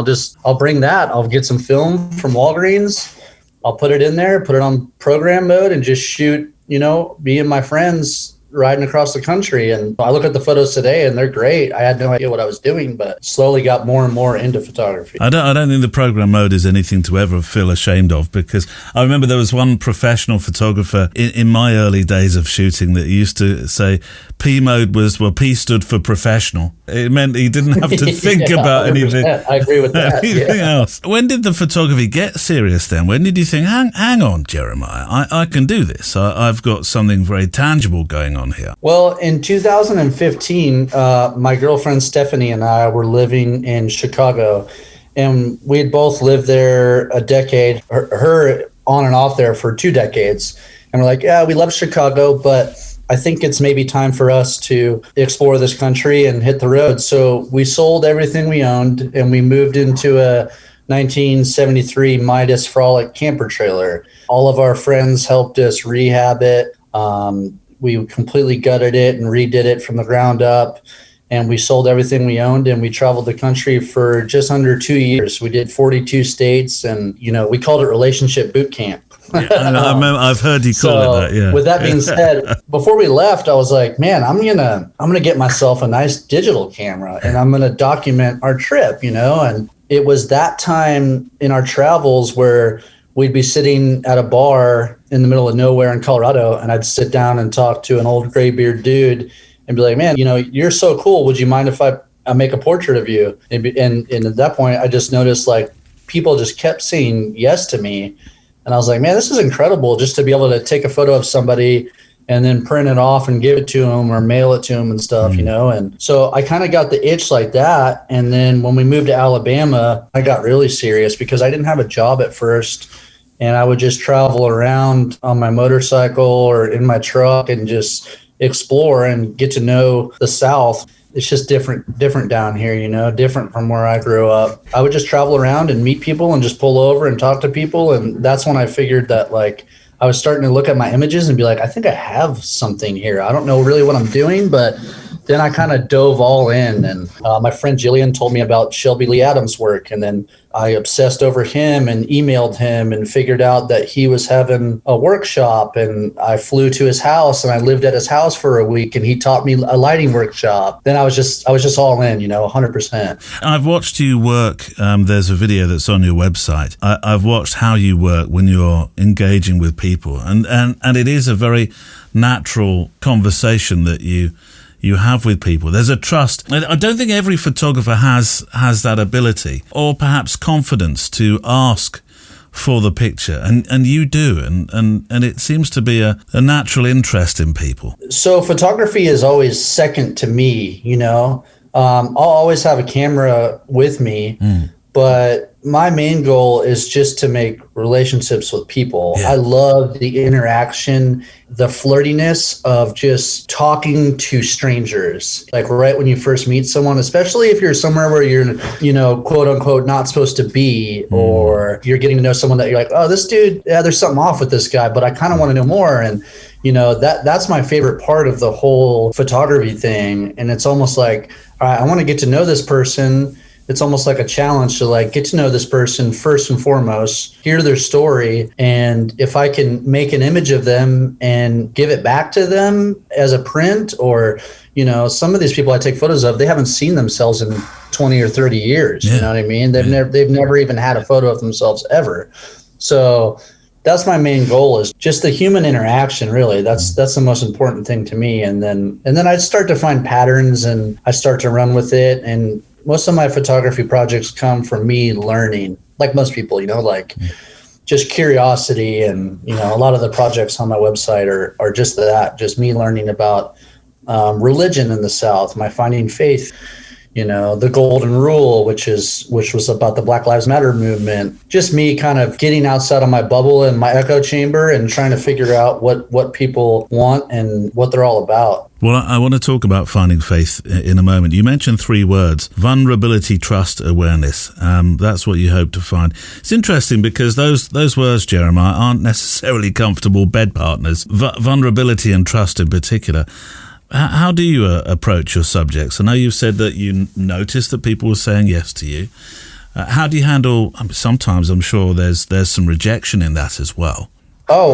I'll bring that. I'll get some film from Walgreens. I'll put it in there, put it on program mode and just shoot, you know, me and my friends riding across the country. And I look at the photos today and they're great. I had no idea what I was doing, but slowly got more and more into photography. I don't think the program mode is anything to ever feel ashamed of, because I remember there was one professional photographer in my early days of shooting that used to say P mode P stood for professional. It meant he didn't have to think about anything. I agree with that. Anything else. When did the photography get serious then? When did you think, hang on, Jeremiah, I can do this. I've got something very tangible going on here. Well, in 2015, my girlfriend Stephanie and I were living in Chicago, and we had both lived there a decade, her on and off there for 2 decades. And we're like, yeah, we love Chicago, but I think it's maybe time for us to explore this country and hit the road. So we sold everything we owned and we moved into a 1973 Midas Frolic camper trailer. All of our friends helped us rehab it. We completely gutted it and redid it from the ground up. And we sold everything we owned and we traveled the country for just under 2 years. We did 42 states and, you know, we called it relationship boot camp. Yeah, I've heard you call it that. Yeah. With that being said, before we left, I was like, man, I'm gonna get myself a nice digital camera and I'm gonna document our trip, you know. And it was that time in our travels where we'd be sitting at a bar in the middle of nowhere in Colorado, and I'd sit down and talk to an old gray-beard dude and be like, man, you know, you're so cool. Would you mind if I make a portrait of you? And at that point, I just noticed like people just kept saying yes to me. And I was like, man, this is incredible just to be able to take a photo of somebody and then print it off and give it to them or mail it to them and stuff, you know? And so I kind of got the itch like that. And then when we moved to Alabama, I got really serious because I didn't have a job at first. And I would just travel around on my motorcycle or in my truck and just explore and get to know the South. It's just different down here, you know, different from where I grew up. I would just travel around and meet people and just pull over and talk to people. And that's when I figured that like I was starting to look at my images and be like, I think I have something here. I don't know really what I'm doing, but then I kind of dove all in. And my friend Jillian told me about Shelby Lee Adams' work. And then I obsessed over him and emailed him and figured out that he was having a workshop. And I flew to his house and I lived at his house for a week and he taught me a lighting workshop. Then I was just all in, you know, 100%. I've watched you work. There's a video that's on your website. I've watched how you work when you're engaging with people. And it is a very natural conversation that you have with people. There's a trust. I don't think every photographer has that ability or perhaps confidence to ask for the picture, and you do, and it seems to be a natural interest in people. So photography is always second to me, you know. I'll always have a camera with me, but my main goal is just to make relationships with people. Yeah. I love the interaction, the flirtiness of just talking to strangers. Like right when you first meet someone, especially if you're somewhere where you're, quote unquote, not supposed to be, or you're getting to know someone that you're like, oh, this dude, yeah, there's something off with this guy, but I kind of want to know more. And, that's my favorite part of the whole photography thing. And it's almost like, all right, I want to get to know this person. It's almost like a challenge to like get to know this person first and foremost, hear their story. And if I can make an image of them and give it back to them as a print, or, some of these people I take photos of, they haven't seen themselves in 20 or 30 years. You know what I mean? They've never even had a photo of themselves ever. So that's my main goal, is just the human interaction. Really, that's the most important thing to me. And then I start to find patterns and I start to run with it. And most of my photography projects come from me learning, like most people, just curiosity. And, a lot of the projects on my website are just that, just me learning about religion in the South, my finding faith, the golden rule, which was about the Black Lives Matter movement. Just me kind of getting outside of my bubble and my echo chamber and trying to figure out what people want and what they're all about. Well, I want to talk about finding faith in a moment. You mentioned 3 words: vulnerability, trust, awareness. That's what you hope to find. It's interesting because those words, Jeremiah, aren't necessarily comfortable bed partners. Vulnerability and trust in particular. How do you approach your subjects? I know you've said that you noticed that people were saying yes to you. How do you handle, sometimes I'm sure there's some rejection in that as well. Oh,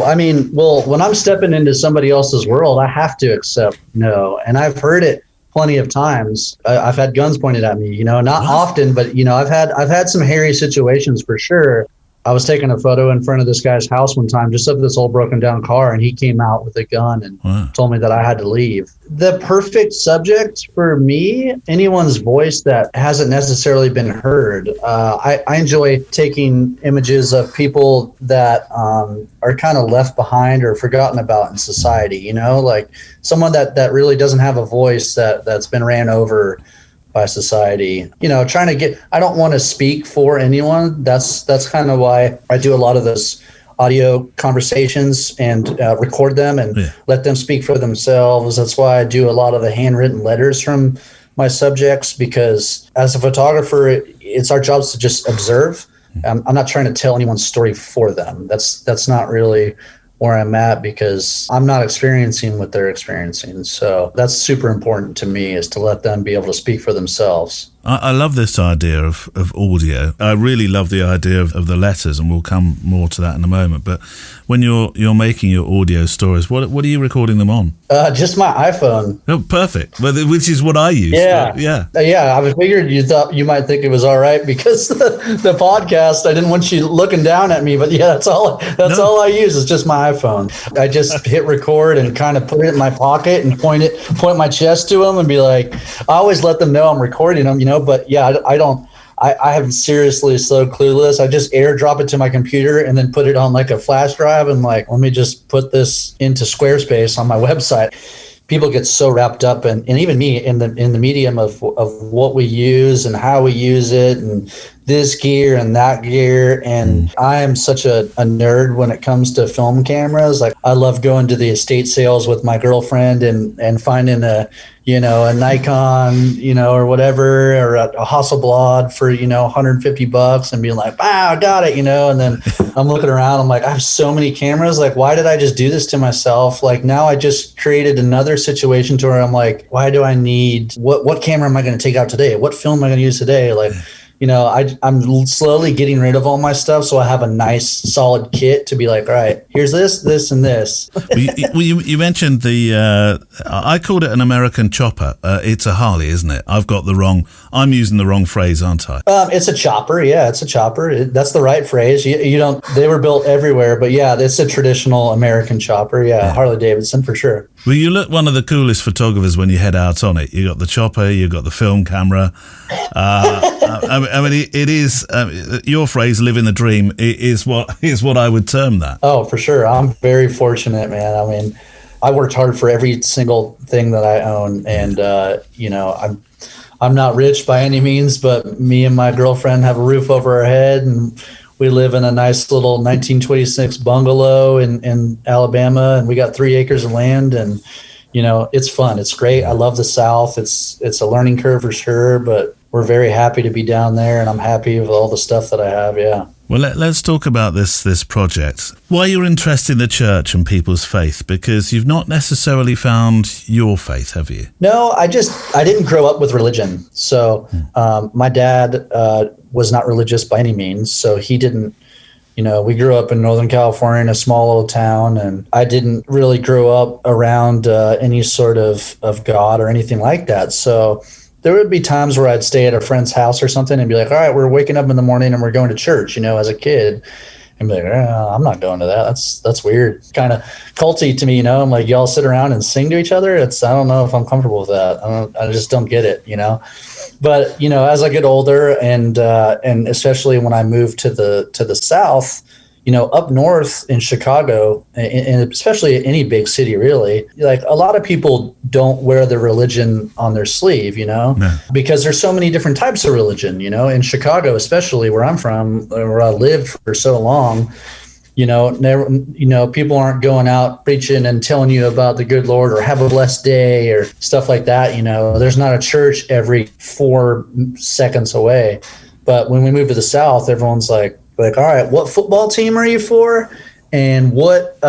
when I'm stepping into somebody else's world, I have to accept no. And I've heard it plenty of times. I've had guns pointed at me, not often, but I've had some hairy situations for sure. I was taking a photo in front of this guy's house one time, just of this old broken down car, and he came out with a gun and told me that I had to leave. The perfect subject for me, anyone's voice that hasn't necessarily been heard. I enjoy taking images of people that are kind of left behind or forgotten about in society, like someone that really doesn't have a voice, that's been ran over by society, trying to get, I don't want to speak for anyone. That's kind of why I do a lot of those audio conversations and record them and let them speak for themselves. That's why I do a lot of the handwritten letters from my subjects, because as a photographer, it's our job to just observe. I'm not trying to tell anyone's story for them. That's not really where I'm at, because I'm not experiencing what they're experiencing. So that's super important to me, is to let them be able to speak for themselves. I love this idea of audio. I really love the idea of the letters, and we'll come more to that in a moment. But when you're making your audio stories, what are you recording them on? Just my iPhone. Oh, perfect. Well, which is what I use. Yeah. I figured you thought you might think it was all right because the podcast, I didn't want you looking down at me, but that's all I use is just my iPhone. I just hit record and kind of put it in my pocket and point my chest to them and be like, I always let them know I'm recording them, but I am seriously so clueless. I just airdrop it to my computer and then put it on like a flash drive and like, let me just put this into Squarespace on my website. People get so wrapped up, and even me, in the medium of what we use and how we use it, and this gear and that gear. And I am such a nerd when it comes to film cameras. Like, I love going to the estate sales with my girlfriend and finding a Nikon, or whatever, or a Hasselblad for, $150 and being like, wow, I got it, and then I'm looking around, I'm like, I have so many cameras. Like, why did I just do this to myself? Like, now I just created another situation to where I'm like, why do I need, what camera am I going to take out today? What film am I going to use today? Like, I'm slowly getting rid of all my stuff, so I have a nice solid kit to be like, all right, here's this, and this. You mentioned I called it an American chopper. It's a Harley, isn't it? I'm using the wrong phrase, aren't I? It's a chopper. Yeah, it's a chopper. That's the right phrase. They were built everywhere, but yeah, it's a traditional American chopper. Yeah, Harley Davidson for sure. Well, you look one of the coolest photographers when you head out on it. You got the chopper, you got the film camera. It is your phrase, "living the dream," is what I would term that. Oh, for sure. I'm very fortunate, man. I worked hard for every single thing that I own, and I'm not rich by any means, but me and my girlfriend have a roof over our head, and we live in a nice little 1926 bungalow in Alabama, and we got 3 acres of land, and it's fun. It's great. I love the South. It's a learning curve for sure, but we're very happy to be down there, and I'm happy with all the stuff that I have. Yeah. Well, let's talk about this project. Why you're interested in the church and people's faith? Because you've not necessarily found your faith, have you? No, I didn't grow up with religion. So my dad was not religious by any means. So he didn't, we grew up in Northern California in a small little town, and I didn't really grow up around any sort of God or anything like that. So there would be times where I'd stay at a friend's house or something and be like, all right, we're waking up in the morning and we're going to church, as a kid. And be like, I'm not going to that. That's weird. Kind of culty to me, I'm like, y'all sit around and sing to each other. I don't know if I'm comfortable with that. I just don't get it, But, as I get older and especially when I moved to the South, up north in Chicago, and especially any big city, really, like a lot of people don't wear their religion on their sleeve, because there's so many different types of religion, in Chicago, especially where I'm from, where I lived for so long, people aren't going out preaching and telling you about the good Lord or have a blessed day or stuff like that. There's not a church every 4 seconds away. But when we moved to the South, everyone's like, all right, what football team are you for? And what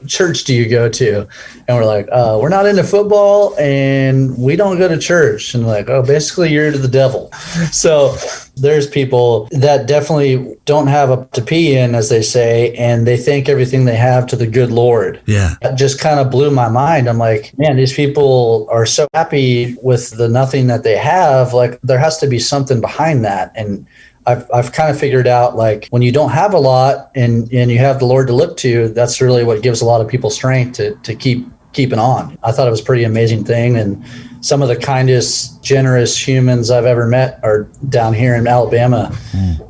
church do you go to? And we're like, we're not into football and we don't go to church. And like, basically you're to the devil. So there's people that definitely don't have a to pee in, as they say, and they thank everything they have to the good Lord. Yeah. That just kind of blew my mind. I'm like, man, these people are so happy with the nothing that they have. Like there has to be something behind that. And I've kind of figured out, like, when you don't have a lot and you have the Lord to look to, that's really what gives a lot of people strength to keep keeping on. I thought it was a pretty amazing thing. And some of the kindest, generous humans I've ever met are down here in Alabama.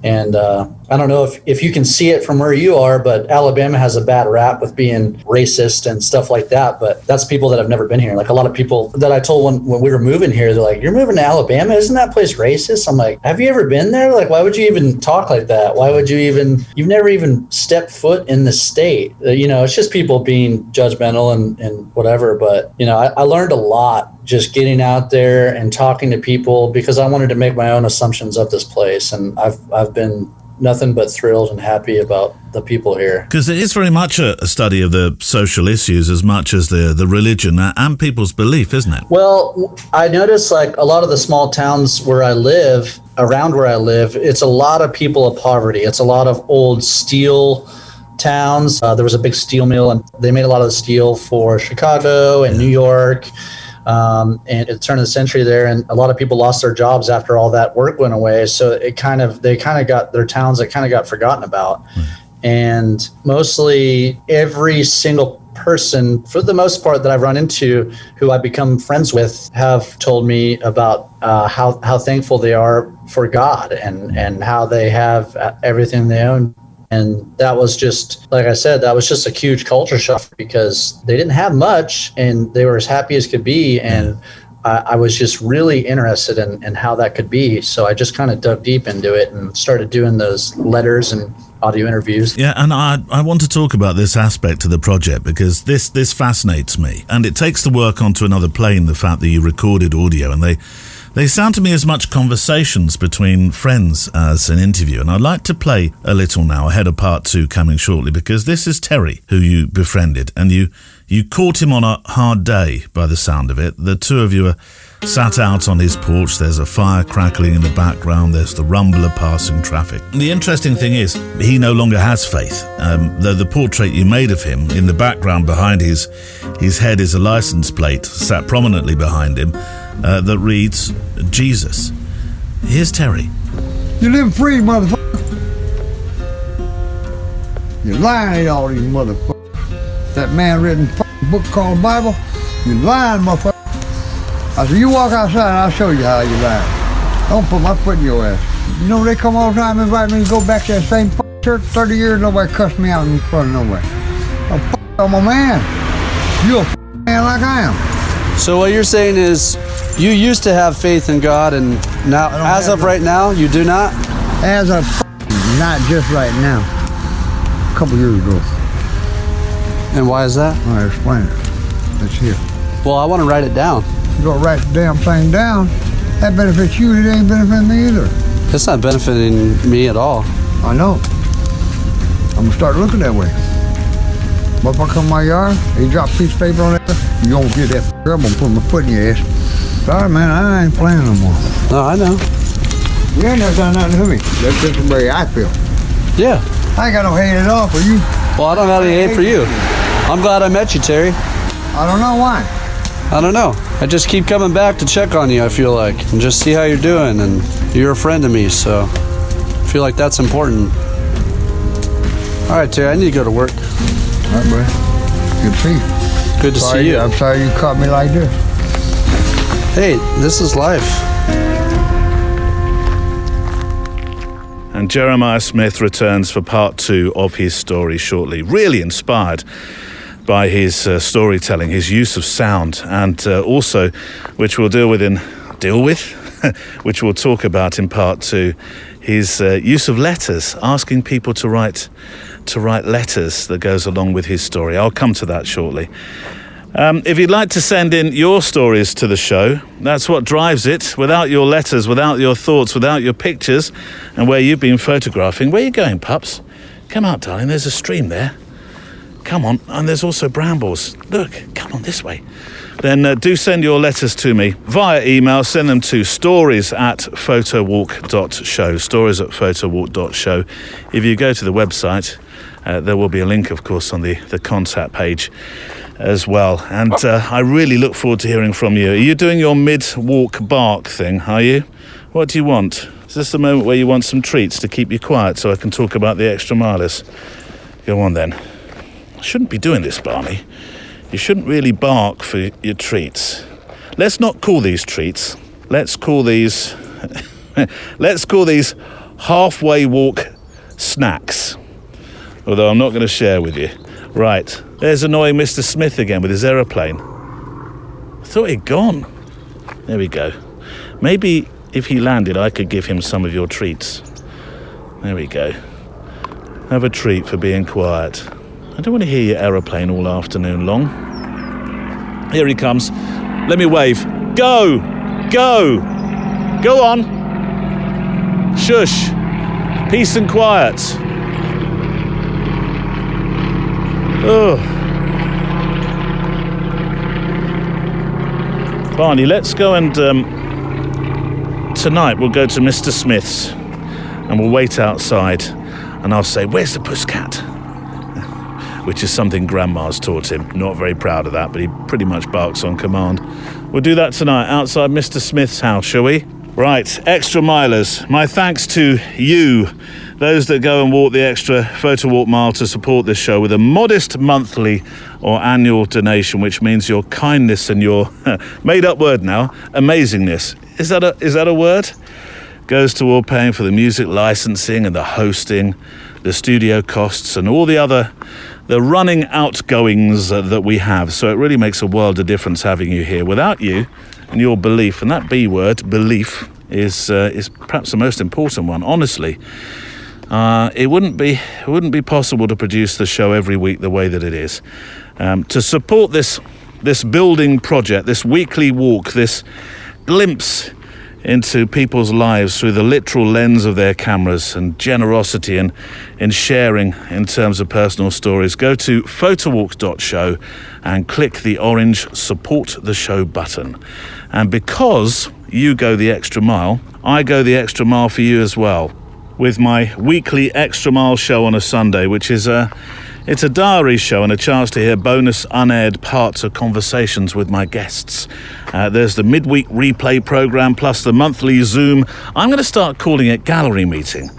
And I don't know if you can see it from where you are, but Alabama has a bad rap with being racist and stuff like that. But that's people that have never been here. Like a lot of people that I told when we were moving here, they're like, you're moving to Alabama? Isn't that place racist? I'm like, have you ever been there? Like, why would you even talk like that? Why would you've never even stepped foot in the state. It's just people being judgmental and whatever. But, I learned a lot just getting out there and talking to people because I wanted to make my own assumptions of this place. And I've been nothing but thrilled and happy about the people here. Because it is very much a study of the social issues as much as the religion and people's belief, isn't it? Well, I noticed like a lot of the small towns around where I live, it's a lot of people of poverty. It's a lot of old steel towns. There was a big steel mill and they made a lot of the steel for Chicago and New York. And at the turn of the century there, and a lot of people lost their jobs after all that work went away. So they kind of got their towns that kind of got forgotten about. And mostly every single person, for the most part, that I've run into who I've become friends with have told me about how thankful they are for God and how they have everything they own. And that was just, like I said, that was just a huge culture shock because they didn't have much and they were as happy as could be. And I was just really interested in how that could be. So I just kind of dug deep into it and started doing those letters and audio interviews. Yeah, and I want to talk about this aspect of the project because this fascinates me. And it takes the work onto another plane, the fact that you recorded audio and they sound to me as much conversations between friends as an interview. And I'd like to play a little now ahead of part 2 coming shortly because this is Terry, who you befriended, and you caught him on a hard day by the sound of it. The two of you are sat out on his porch. There's a fire crackling in the background. There's the rumble of passing traffic. And the interesting thing is he no longer has faith. The portrait you made of him, in the background behind his head is a license plate sat prominently behind him that reads Jesus. Here's Terry. You live free, motherfucker. You're lying to all these motherfuckers. That man-written book called Bible, you're lying, motherfucker. I said, you walk outside and I'll show you how you lying. Don't put my foot in your ass. They come all the time and invite me to go back to that same church. 30 years, nobody cussed me out in front of nobody. I'm a man. You're a man like I am. So what you're saying is You used to have faith in God, and now, as of right now, you do not? As of not just right now. A couple years ago. And why is that? I'll explain it. It's here. Well, I want to write it down. You gotta write the damn thing down. That benefits you, it ain't benefiting me either. It's not benefiting me at all. I know. I'm gonna start looking that way. But if I come in my yard, you drop a piece of paper on there, you gonna get that I'm gonna put my foot in your ass. Sorry, man, I ain't playing no more. No, I know. You ain't never done nothing to me. That's just the way I feel. Yeah. I ain't got no hate at all for you. Well, I don't have any hate for you. I'm glad I met you, Terry. I don't know why. I don't know. I just keep coming back to check on you, I feel like, and just see how you're doing, and you're a friend to me, so I feel like that's important. All right, Terry, I need to go to work. All right, buddy. Good to see you. Good to see you. I'm sorry you caught me like this. Hey, this is life. And Jeremiah Smith returns for part 2 of his story shortly. Really inspired by his storytelling, his use of sound, and also, which we'll which we'll talk about in part 2, his use of letters, asking people to write letters that goes along with his story. I'll come to that shortly. If you'd like to send in your stories to the show, that's what drives it. Without your letters, without your thoughts, without your pictures, and where you've been photographing. Where are you going, pups? Come out, darling. There's a stream there. Come on. And there's also brambles. Look, come on this way. Then do send your letters to me via email. Send them to stories@photowalk.show. Stories@photowalk.show. If you go to the website, there will be a link, of course, on the contact page as well. And I really look forward to hearing from you. Are you doing your mid-walk bark thing, are you? What do you want? Is this the moment where you want some treats to keep you quiet so I can talk about the extra milers? Go on then. I shouldn't be doing this, Barney. You shouldn't really bark for your treats. Let's not call these treats. Let's call these halfway walk snacks. Although I'm not going to share with you. Right, there's annoying Mr. Smith again with his aeroplane. I thought he'd gone. There we go. Maybe if he landed, I could give him some of your treats. There we go. Have a treat for being quiet. I don't want to hear your aeroplane all afternoon long. Here he comes. Let me wave. Go! Go! Go on! Shush! Peace and quiet. Oh. Barney, let's go and tonight we'll go to Mr. Smith's and we'll wait outside and I'll say, "Where's the pusscat?" Which is something Grandma's taught him. Not very proud of that, but he pretty much barks on command. We'll do that tonight outside Mr. Smith's house, shall we? Right, extra milers. My thanks to you, those that go and walk the extra Photo Walk mile to support this show with a modest monthly or annual donation, which means your kindness and your made-up word now, amazingness. Is that a word? Goes toward paying for the music licensing and the hosting, the studio costs, and all the running outgoings that we have. So it really makes a world of difference having you here. Without you and your belief, and that B word, belief, is perhaps the most important one. Honestly, it wouldn't be possible to produce the show every week the way that it is. To support this building project, this weekly walk, this glimpse into people's lives through the literal lens of their cameras, and generosity and in sharing in terms of personal stories, go to photowalk.show and click the orange support the show button. And because you go the extra mile, I go the extra mile for you as well, with my weekly extra mile show on a Sunday, which is it's a diary show and a chance to hear bonus unaired parts of conversations with my guests. There's the midweek replay program plus the monthly Zoom. I'm going to start calling it gallery meeting,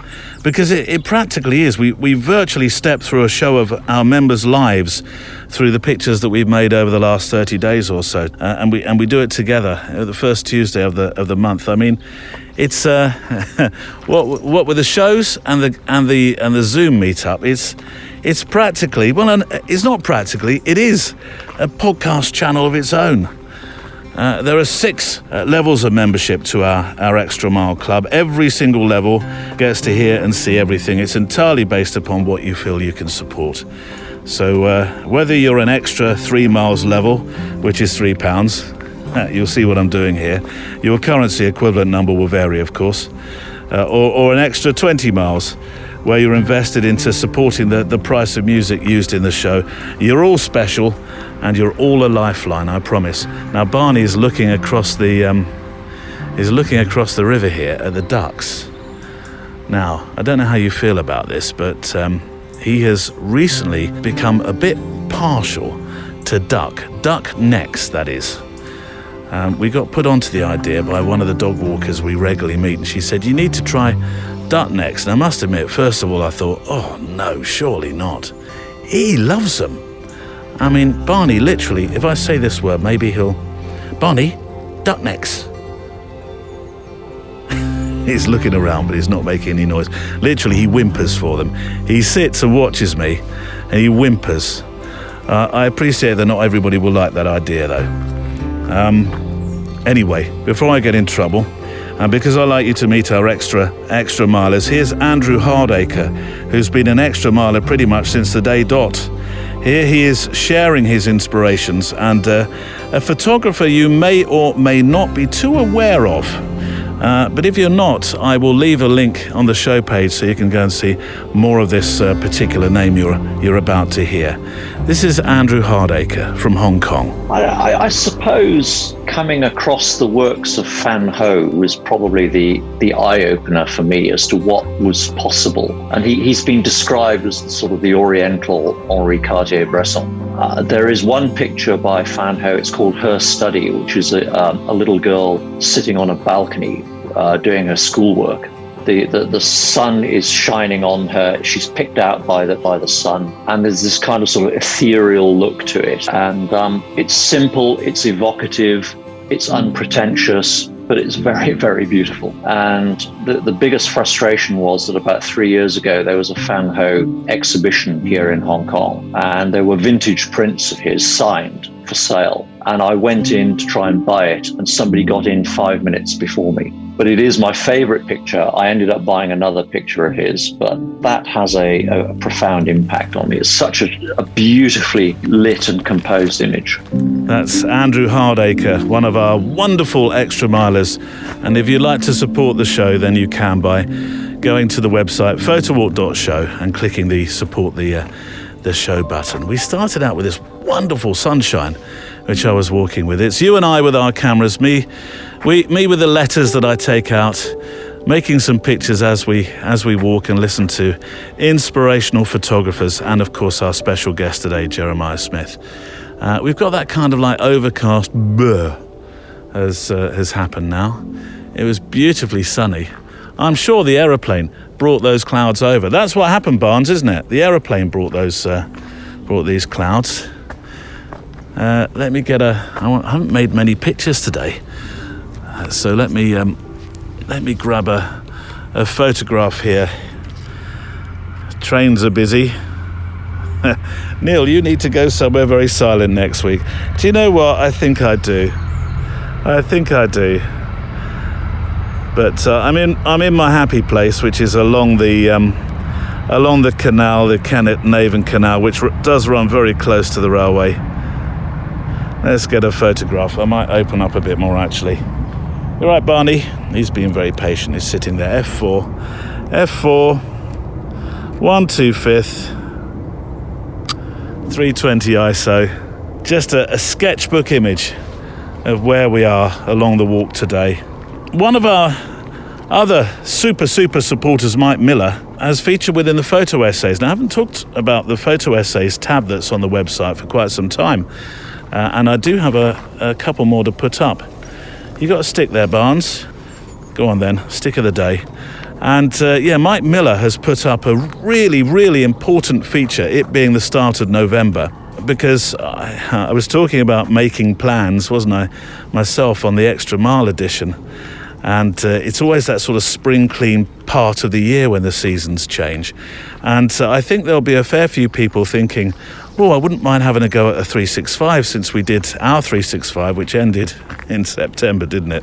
because it practically is. We virtually step through a show of our members' lives through the pictures that we've made over the last 30 days or so, and we do it together the first Tuesday of the month. I mean, it's what with the shows and the Zoom meetup, it's practically, well, it's not practically, it is a podcast channel of its own. There are 6 levels of membership to our Extra Mile Club. Every single level gets to hear and see everything. It's entirely based upon what you feel you can support. So whether you're an extra 3 miles level, which is £3, you'll see what I'm doing here. Your currency equivalent number will vary, of course. Or an extra 20 miles, where you're invested into supporting the price of music used in the show. You're all special, and you're all a lifeline, I promise. Now Barney is looking across the river here at the ducks. Now, I don't know how you feel about this, but he has recently become a bit partial to duck necks, that is. We got put onto the idea by one of the dog walkers we regularly meet, and she said, you need to try duck necks. And I must admit, first of all, I thought, oh no, surely not. He loves them. I mean, Barney, literally, if I say this word, maybe he'll... Barney, duck necks. He's looking around, but he's not making any noise. Literally, he whimpers for them. He sits and watches me, and he whimpers. I appreciate that not everybody will like that idea, though. Anyway, before I get in trouble, and because I like you to meet our extra milers, here's Andrew Hardacre, who's been an extra miler pretty much since the day dot. Here he is sharing his inspirations, and a photographer you may or may not be too aware of. But if you're not, I will leave a link on the show page so you can go and see more of this particular name you're about to hear. This is Andrew Hardacre from Hong Kong. I suppose coming across the works of Fan Ho was probably the eye-opener for me as to what was possible. And he's been described as sort of the Oriental Henri Cartier-Bresson. There is one picture by Fan Ho, it's called Her Study, which is a little girl sitting on a balcony doing her schoolwork. The sun is shining on her. She's picked out by the sun, and there's this kind of sort of ethereal look to it. And it's simple, it's evocative, it's unpretentious, but it's very, very beautiful. And the biggest frustration was that about 3 years ago, there was a Fan Ho exhibition here in Hong Kong, and there were vintage prints of his signed for sale. And I went in to try and buy it, and somebody got in 5 minutes before me. But it is my favorite picture. I ended up buying another picture of his, but that has a profound impact on me. It's such a beautifully lit and composed image. That's Andrew Hardacre, one of our wonderful extra milers. And if you'd like to support the show, then you can by going to the website photowalk.show and clicking the support the show button. We started out with this wonderful sunshine, which I was walking with. It's you and I with our cameras, me with the letters that I take out, making some pictures as we walk and listen to inspirational photographers, and of course our special guest today, Jeremiah Smith. We've got that kind of like overcast blur has happened now. It was beautifully sunny. I'm sure the aeroplane brought those clouds over. That's what happened, Barnes, isn't it? The aeroplane brought these clouds. Let me get I haven't made many pictures today, so let me grab a photograph here. Trains are busy. Neil, you need to go somewhere very silent next week. Do you know what? I think I do. But I'm in my happy place, which is along the canal, the Kennet and Avon Canal, which does run very close to the railway. Let's get a photograph. I might open up a bit more, actually. You're right, Barney. He's being very patient. He's sitting there. F4, 1 2/5, 320 ISO. Just a sketchbook image of where we are along the walk today. One of our other super supporters, Mike Miller, has featured within the photo essays. Now, I haven't talked about the photo essays tab that's on the website for quite some time. And I do have a couple more to put up. You got a stick there, Barnes? Go on then, stick of the day. And Mike Miller has put up a really important feature, it being the start of November, because I was talking about making plans, wasn't I, myself, on the Extra Mile edition. And it's always that sort of spring clean part of the year when the seasons change. And I think there'll be a fair few people thinking, oh, I wouldn't mind having a go at a 365 since we did our 365, which ended in September, didn't it?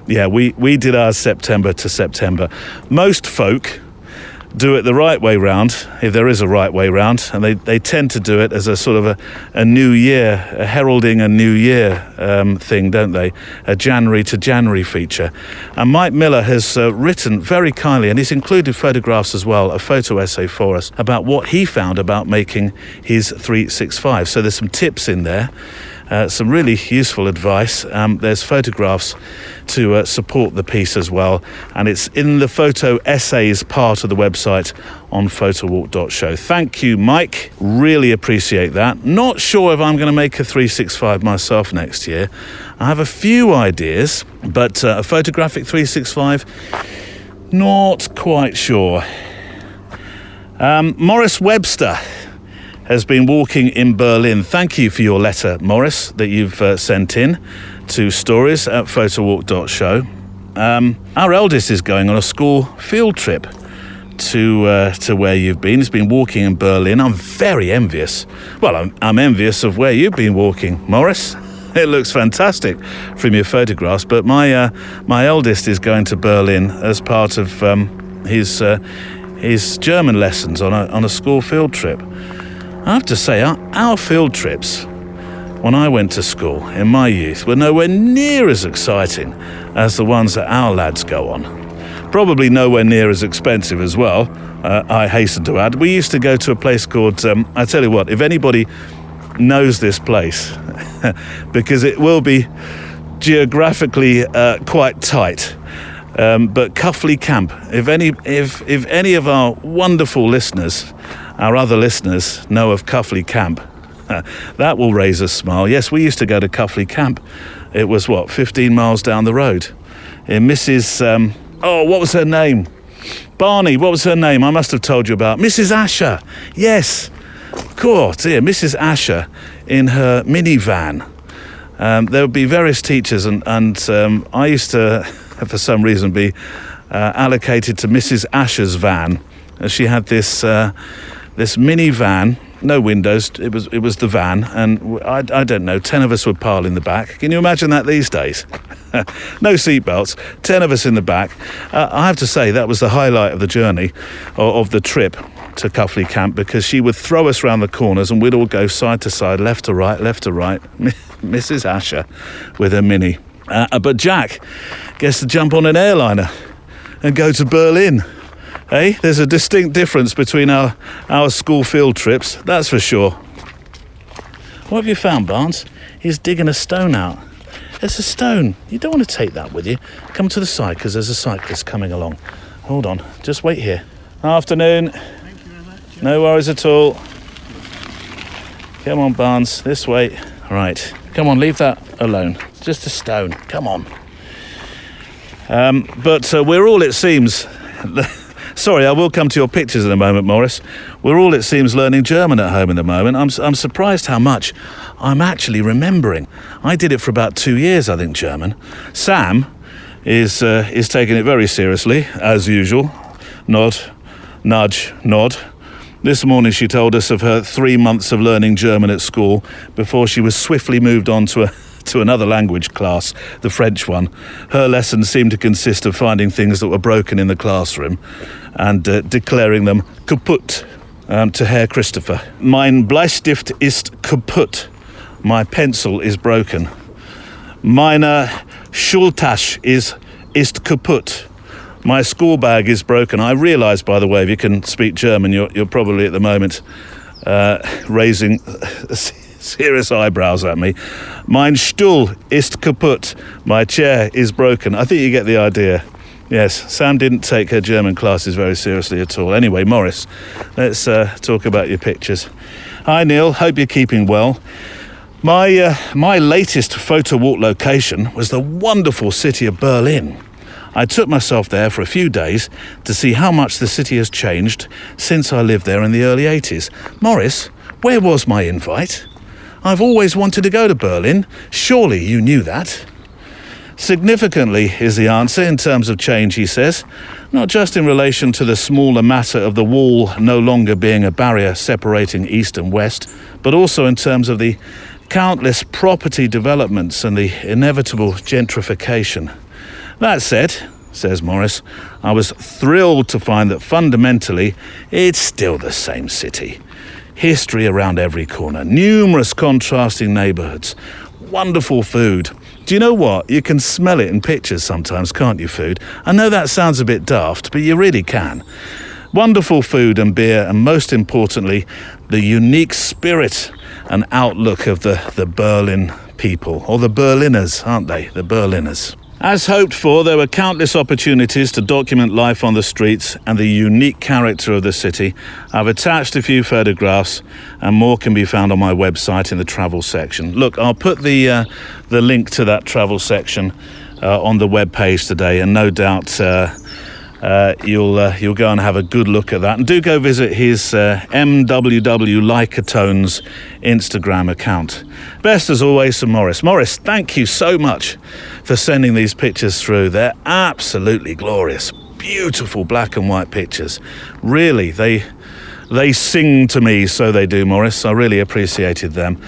We did ours September to September. Most folk do it the right way round, if there is a right way round, and they tend to do it as a sort of a new year, a heralding a new year thing, don't they? A January to January feature. And Mike Miller has written very kindly, and he's included photographs as well, a photo essay for us about what he found about making his 365. So there's some tips in there. Some really useful advice. There's photographs to support the piece as well, and it's in the photo essays part of the website on photowalk.show. Thank you, Mike. Really appreciate that. Not sure if I'm going to make a 365 myself next year. I have a few ideas, but a photographic 365, not quite sure. Morris Webster has been walking in Berlin. Thank you for your letter, Morris, that you've sent in to stories@photowalk.show. Our eldest is going on a school field trip to where you've been. He's been walking in Berlin. I'm very envious. Well, I'm envious of where you've been walking, Morris. It looks fantastic from your photographs. But my eldest is going to Berlin as part of his German lessons on a school field trip. I have to say, our field trips, when I went to school in my youth, were nowhere near as exciting as the ones that our lads go on. Probably nowhere near as expensive as well, I hasten to add. We used to go to a place called, I tell you what, if anybody knows this place, because it will be geographically quite tight, but Cuffley Camp, if any of our wonderful listeners, our other listeners, know of Cuffley Camp, that will raise a smile. Yes, we used to go to Cuffley Camp. It was, 15 miles down the road. In Mrs. What was her name? Barney, what was her name? I must have told you about. Mrs. Asher. Yes. God, dear, Mrs. Asher in her minivan. There would be various teachers, and I used to, for some reason, be allocated to Mrs. Asher's van. She had this minivan, no windows. It was the van, and I don't know, 10 of us would pile in the back. Can you imagine that these days? No seatbelts, 10 of us in the back. I have to say that was the highlight of the journey, of the trip to Cuffley Camp, because she would throw us round the corners and we'd all go side to side, left to right, left to right. Mrs. Asher with her mini. But Jack gets to jump on an airliner and go to Berlin. Hey, there's a distinct difference between our school field trips, that's for sure. What have you found, Barnes? He's digging a stone out. It's a stone. You don't want to take that with you. Come to the side, because there's a cyclist coming along. Hold on, just wait here. Afternoon. Thank you very much. No worries at all. Come on, Barnes, this way. Right, come on, leave that alone. It's just a stone, come on. But we're all, it seems... Sorry, I will come to your pictures in a moment, Morris. We're all, it seems, learning German at home in the moment. I'm surprised how much I'm actually remembering. I did it for about 2 years, I think, German. Sam is taking it very seriously, as usual. Nod, nudge, nod. This morning she told us of her 3 months of learning German at school before she was swiftly moved on to another language class, the French one. Her lessons seemed to consist of finding things that were broken in the classroom and declaring them kaputt to Herr Christopher. Mein Bleistift ist kaputt. My pencil is broken. Meine Schultasche ist kaputt. My school bag is broken. I realise, by the way, if you can speak German, you're probably at the moment raising serious eyebrows at me. Mein Stuhl ist kaputt. My chair is broken. I think you get the idea. Yes, Sam didn't take her German classes very seriously at all. Anyway, Morris, let's talk about your pictures. Hi, Neil. Hope you're keeping well. My latest photo walk location was the wonderful city of Berlin. I took myself there for a few days to see how much the city has changed since I lived there in the early 80s. Morris, where was my invite? I've always wanted to go to Berlin. Surely you knew that. Significantly is the answer in terms of change, he says, not just in relation to the smaller matter of the wall no longer being a barrier separating east and west, but also in terms of the countless property developments and the inevitable gentrification. That said, says Morris, I was thrilled to find that fundamentally it's still the same city. History around every corner, numerous contrasting neighbourhoods, wonderful food. Do you know what? You can smell it in pictures sometimes, can't you, food? I know that sounds a bit daft, but you really can. Wonderful food and beer, and most importantly, the unique spirit and outlook of the Berlin people, or the Berliners, aren't they? The Berliners. As hoped for, there were countless opportunities to document life on the streets and the unique character of the city. I've attached a few photographs, and more can be found on my website in the travel section. Look, I'll put the link to that travel section on the web page today, and no doubt you'll go and have a good look at that. And do go visit his MWW Lycotones Instagram account. Best as always to Morris. Morris, thank you so much for sending these pictures through. They're absolutely glorious. Beautiful black and white pictures. Really, they sing to me, so they do, Morris. I really appreciated them.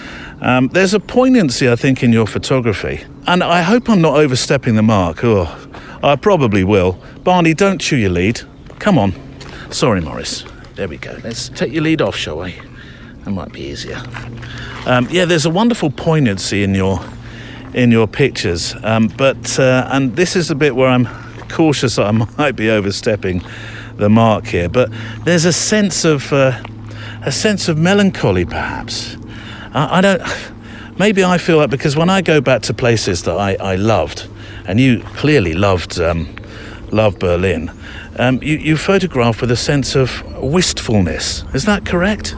There's a poignancy, I think, in your photography. And I hope I'm not overstepping the mark. Oh, I probably will. Barney, don't chew your lead. Come on. Sorry, Morris. There we go. Let's take your lead off, shall we? That might be easier. Yeah, there's a wonderful poignancy in your pictures. But and this is a bit where I'm cautious that I might be overstepping the mark here. But there's a sense of melancholy, perhaps. I don't. Maybe I feel that because when I go back to places that I loved, and you clearly loved Berlin, you photograph with a sense of wistfulness. Is that correct?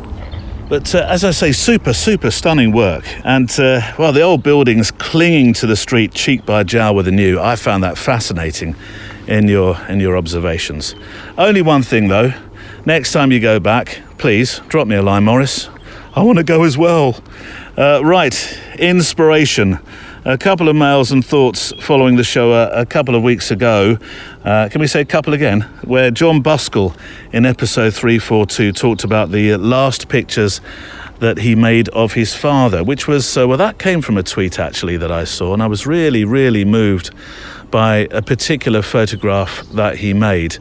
But as I say, super stunning work. And, well, the old buildings clinging to the street cheek by jowl with the new, I found that fascinating in your observations. Only one thing, though. Next time you go back, please drop me a line, Morris. I want to go as well. Right, inspiration. A couple of mails and thoughts following the show a couple of weeks ago. Can we say a couple again? Where John Buskell in episode 342 talked about the last pictures that he made of his father, which was, well, that came from a tweet actually that I saw, and I was really moved by a particular photograph that he made.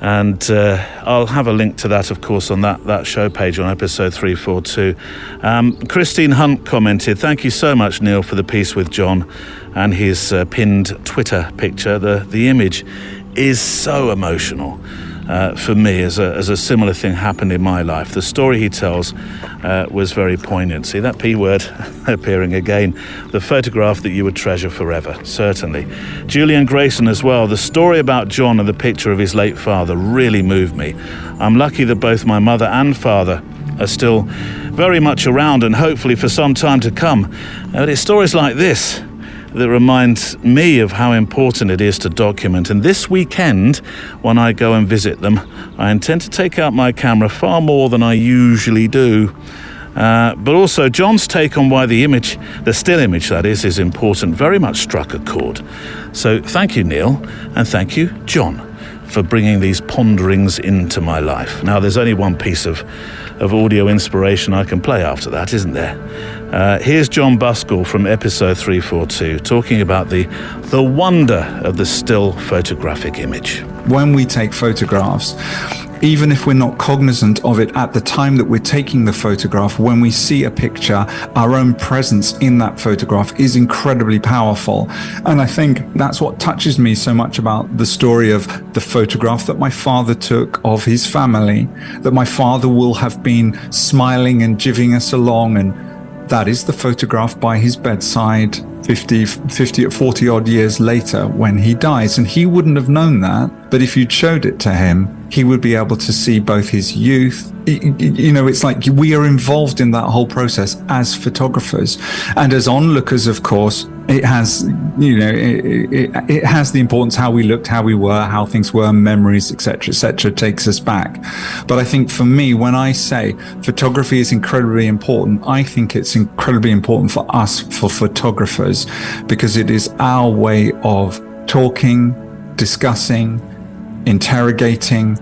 And I'll have a link to that, of course, on that show page on episode 342. Christine Hunt commented, "Thank you so much, Neil, for the piece with John and his pinned Twitter picture. The image is so emotional for me, as a similar thing happened in my life. The story he tells was very poignant." See, that P word appearing again. The photograph that you would treasure forever, certainly. Julian Grayson as well. "The story about John and the picture of his late father really moved me. I'm lucky that both my mother and father are still very much around, and hopefully for some time to come. But it's stories like this that reminds me of how important it is to document. And this weekend, when I go and visit them, I intend to take out my camera far more than I usually do. But also John's take on why the image, the still image that is important, very much struck a chord. So thank you, Neil, and thank you, John, for bringing these ponderings into my life. Now, there's only one piece of audio inspiration I can play after that, isn't there? Here's John Buskell from episode 342 talking about the wonder of the still photographic image. When we take photographs, even if we're not cognizant of it at the time that we're taking the photograph, when we see a picture, our own presence in that photograph is incredibly powerful. And I think that's what touches me so much about the story of the photograph that my father took of his family, that my father will have been smiling and jiving us along, and that is the photograph by his bedside 40 odd years later when he dies. And he wouldn't have known that, but if you'd showed it to him, he would be able to see both his youth. You know, it's like we are involved in that whole process as photographers and as onlookers, of course. it has, it has the importance, how we looked, how we were, how things were, memories, etc., takes us back. But I think for me, when I say photography is incredibly important, I think it's incredibly important for us, for photographers, because it is our way of talking, discussing, interrogating,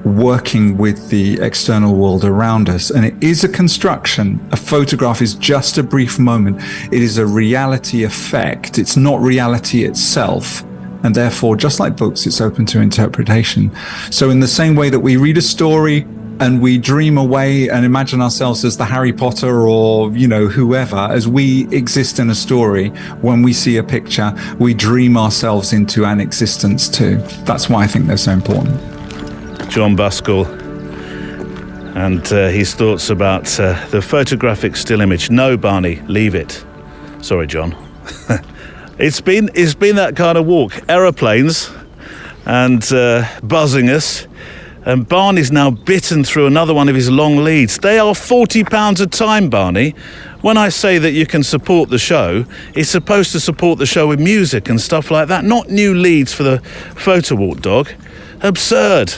working with the external world around us. And it is a construction. A photograph is just a brief moment. It is a reality effect. It's not reality itself. And therefore, just like books, it's open to interpretation. So in the same way that we read a story and we dream away and imagine ourselves as the Harry Potter or, whoever, as we exist in a story, when we see a picture, we dream ourselves into an existence too. That's why I think they're so important. John Buskell and his thoughts about the photographic still image. No, Barney, leave it. Sorry, John. It's been that kind of walk. Aeroplanes and buzzing us. And Barney's now bitten through another one of his long leads. They are £40 a time, Barney. When I say that you can support the show, it's supposed to support the show with music and stuff like that, not new leads for the Photowalk dog. Absurd.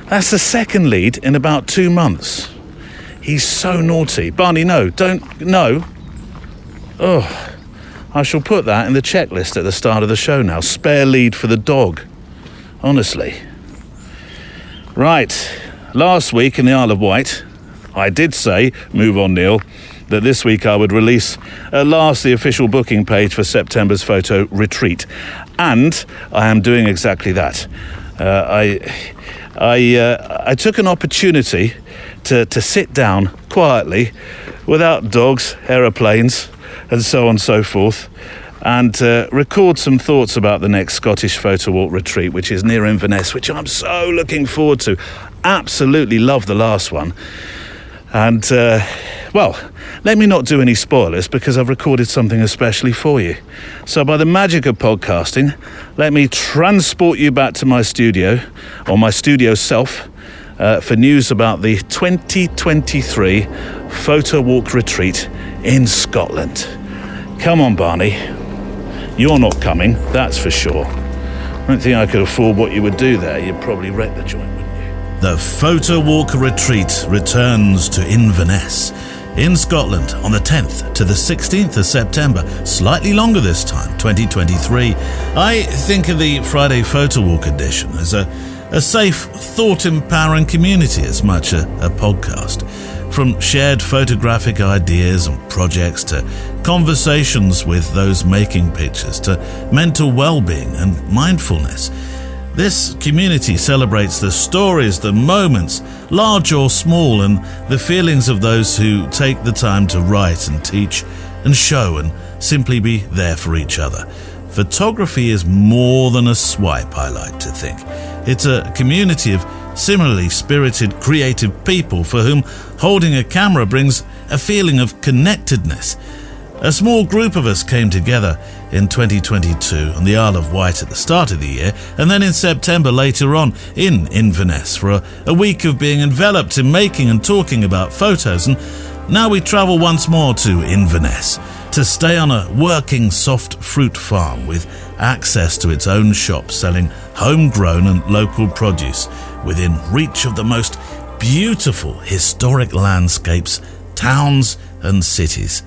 That's the second lead in about 2 months. He's so naughty. Barney, no. Oh, I shall put that in the checklist at the start of the show now. Spare lead for the dog. Honestly. Right. Last week in the Isle of Wight, I did say, move on, Neil, that this week I would release at last the official booking page for September's photo retreat. And I am doing exactly that. I took an opportunity to sit down quietly without dogs, aeroplanes, and so on and so forth, and record some thoughts about the next Scottish Photowalk retreat, which is near Inverness, which I'm so looking forward to. Absolutely love the last one. And, let me not do any spoilers because I've recorded something especially for you. So by the magic of podcasting, let me transport you back to my studio, or my studio self, for news about the 2023 Photowalk retreat in Scotland. Come on, Barney. You're not coming, that's for sure. I don't think I could afford what you would do there. You'd probably wreck the joint, wouldn't you? The Photowalk retreat returns to Inverness in Scotland on the 10th to the 16th of September, slightly longer this time, 2023. I think of the Friday Photowalk edition as a safe, thought-empowering community as much a podcast. From shared photographic ideas and projects to conversations with those making pictures to mental well-being and mindfulness. This community celebrates the stories, the moments, large or small, and the feelings of those who take the time to write and teach and show and simply be there for each other. Photography is more than a swipe, I like to think. It's a community of similarly spirited, creative people for whom holding a camera brings a feeling of connectedness. A small group of us came together in 2022 on the Isle of Wight at the start of the year, and then in September later on in Inverness for a week of being enveloped in making and talking about photos. And now we travel once more to Inverness to stay on a working soft fruit farm with access to its own shop selling homegrown and local produce within reach of the most beautiful historic landscapes, towns and cities.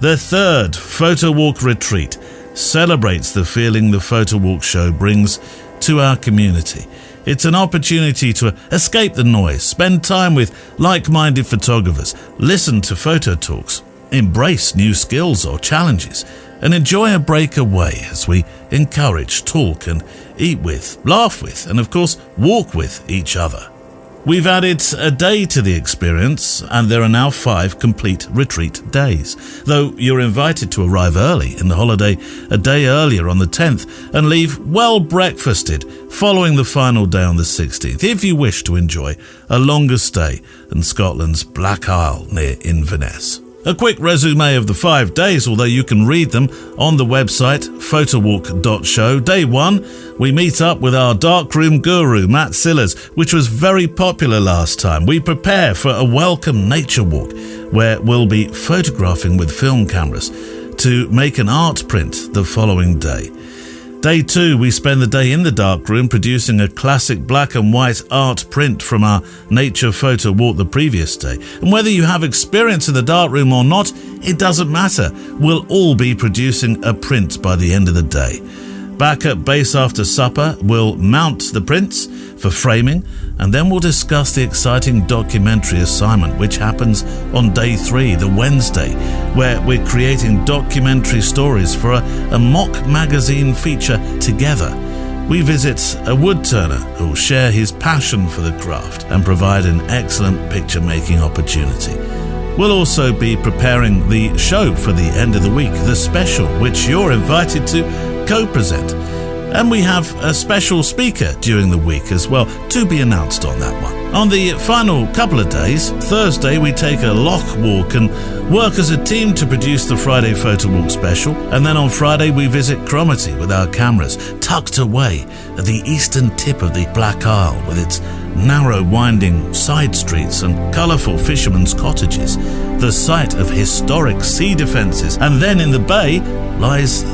The third Photowalk retreat celebrates the feeling the Photowalk show brings to our community. It's an opportunity to escape the noise, spend time with like-minded photographers, listen to photo talks, embrace new skills or challenges, and enjoy a break away as we encourage, talk and eat with, laugh with, and of course walk with each other. We've added a day to the experience, and there are now 5 complete retreat days, though you're invited to arrive early in the holiday a day earlier on the 10th and leave well breakfasted following the final day on the 16th, if you wish to enjoy a longer stay in Scotland's Black Isle near Inverness. A quick resume of the 5 days, although you can read them on the website photowalk.show. Day 1, we meet up with our darkroom guru, Matt Sillers, which was very popular last time. We prepare for a welcome nature walk, where we'll be photographing with film cameras to make an art print the following day. Day 2, we spend the day in the darkroom producing a classic black and white art print from our nature photo walk the previous day. And whether you have experience in the darkroom or not, it doesn't matter. We'll all be producing a print by the end of the day. Back at base after supper, we'll mount the prints for framing, and then we'll discuss the exciting documentary assignment, which happens on day 3, the Wednesday, where we're creating documentary stories for a mock magazine feature together. We visit a woodturner who will share his passion for the craft and provide an excellent picture-making opportunity. We'll also be preparing the show for the end of the week, the special, which you're invited to co-present. And we have a special speaker during the week as well, to be announced on that one. On the final couple of days, Thursday we take a loch walk and work as a team to produce the Friday Photowalk special. And then on Friday we visit Cromarty with our cameras, tucked away at the eastern tip of the Black Isle with its narrow winding side streets and colourful fishermen's cottages, the site of historic sea defences. And then in the bay lies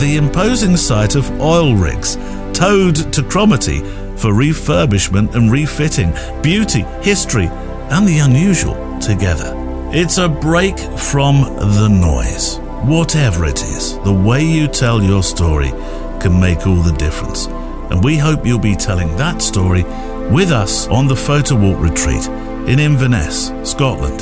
the imposing site of oil rigs, towed to Cromarty for refurbishment and refitting, beauty, history, and the unusual together. It's a break from the noise. Whatever it is, the way you tell your story can make all the difference. And we hope you'll be telling that story with us on the Photowalk retreat in Inverness, Scotland,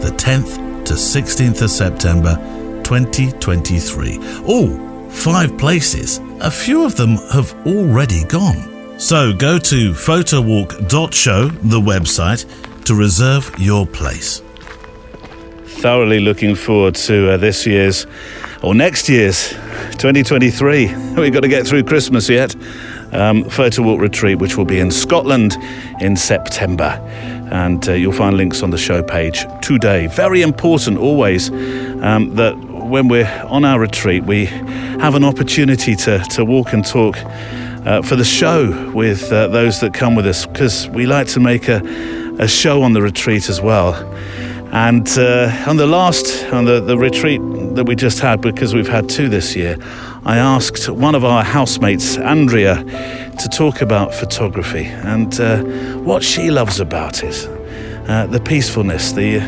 the 10th to 16th of September 2023. All 5 places. A few of them have already gone. So go to photowalk.show, the website, to reserve your place. Thoroughly looking forward to this year's, or next year's, 2023. We've got to get through Christmas yet. Photowalk retreat, which will be in Scotland in September. And you'll find links on the show page today. Very important always that when we're on our retreat, we have an opportunity to walk and talk for the show with those that come with us, because we like to make a show on the retreat as well. And on the retreat that we just had, because we've had 2 this year, I asked one of our housemates, Andrea, to talk about photography and what she loves about it, the peacefulness, the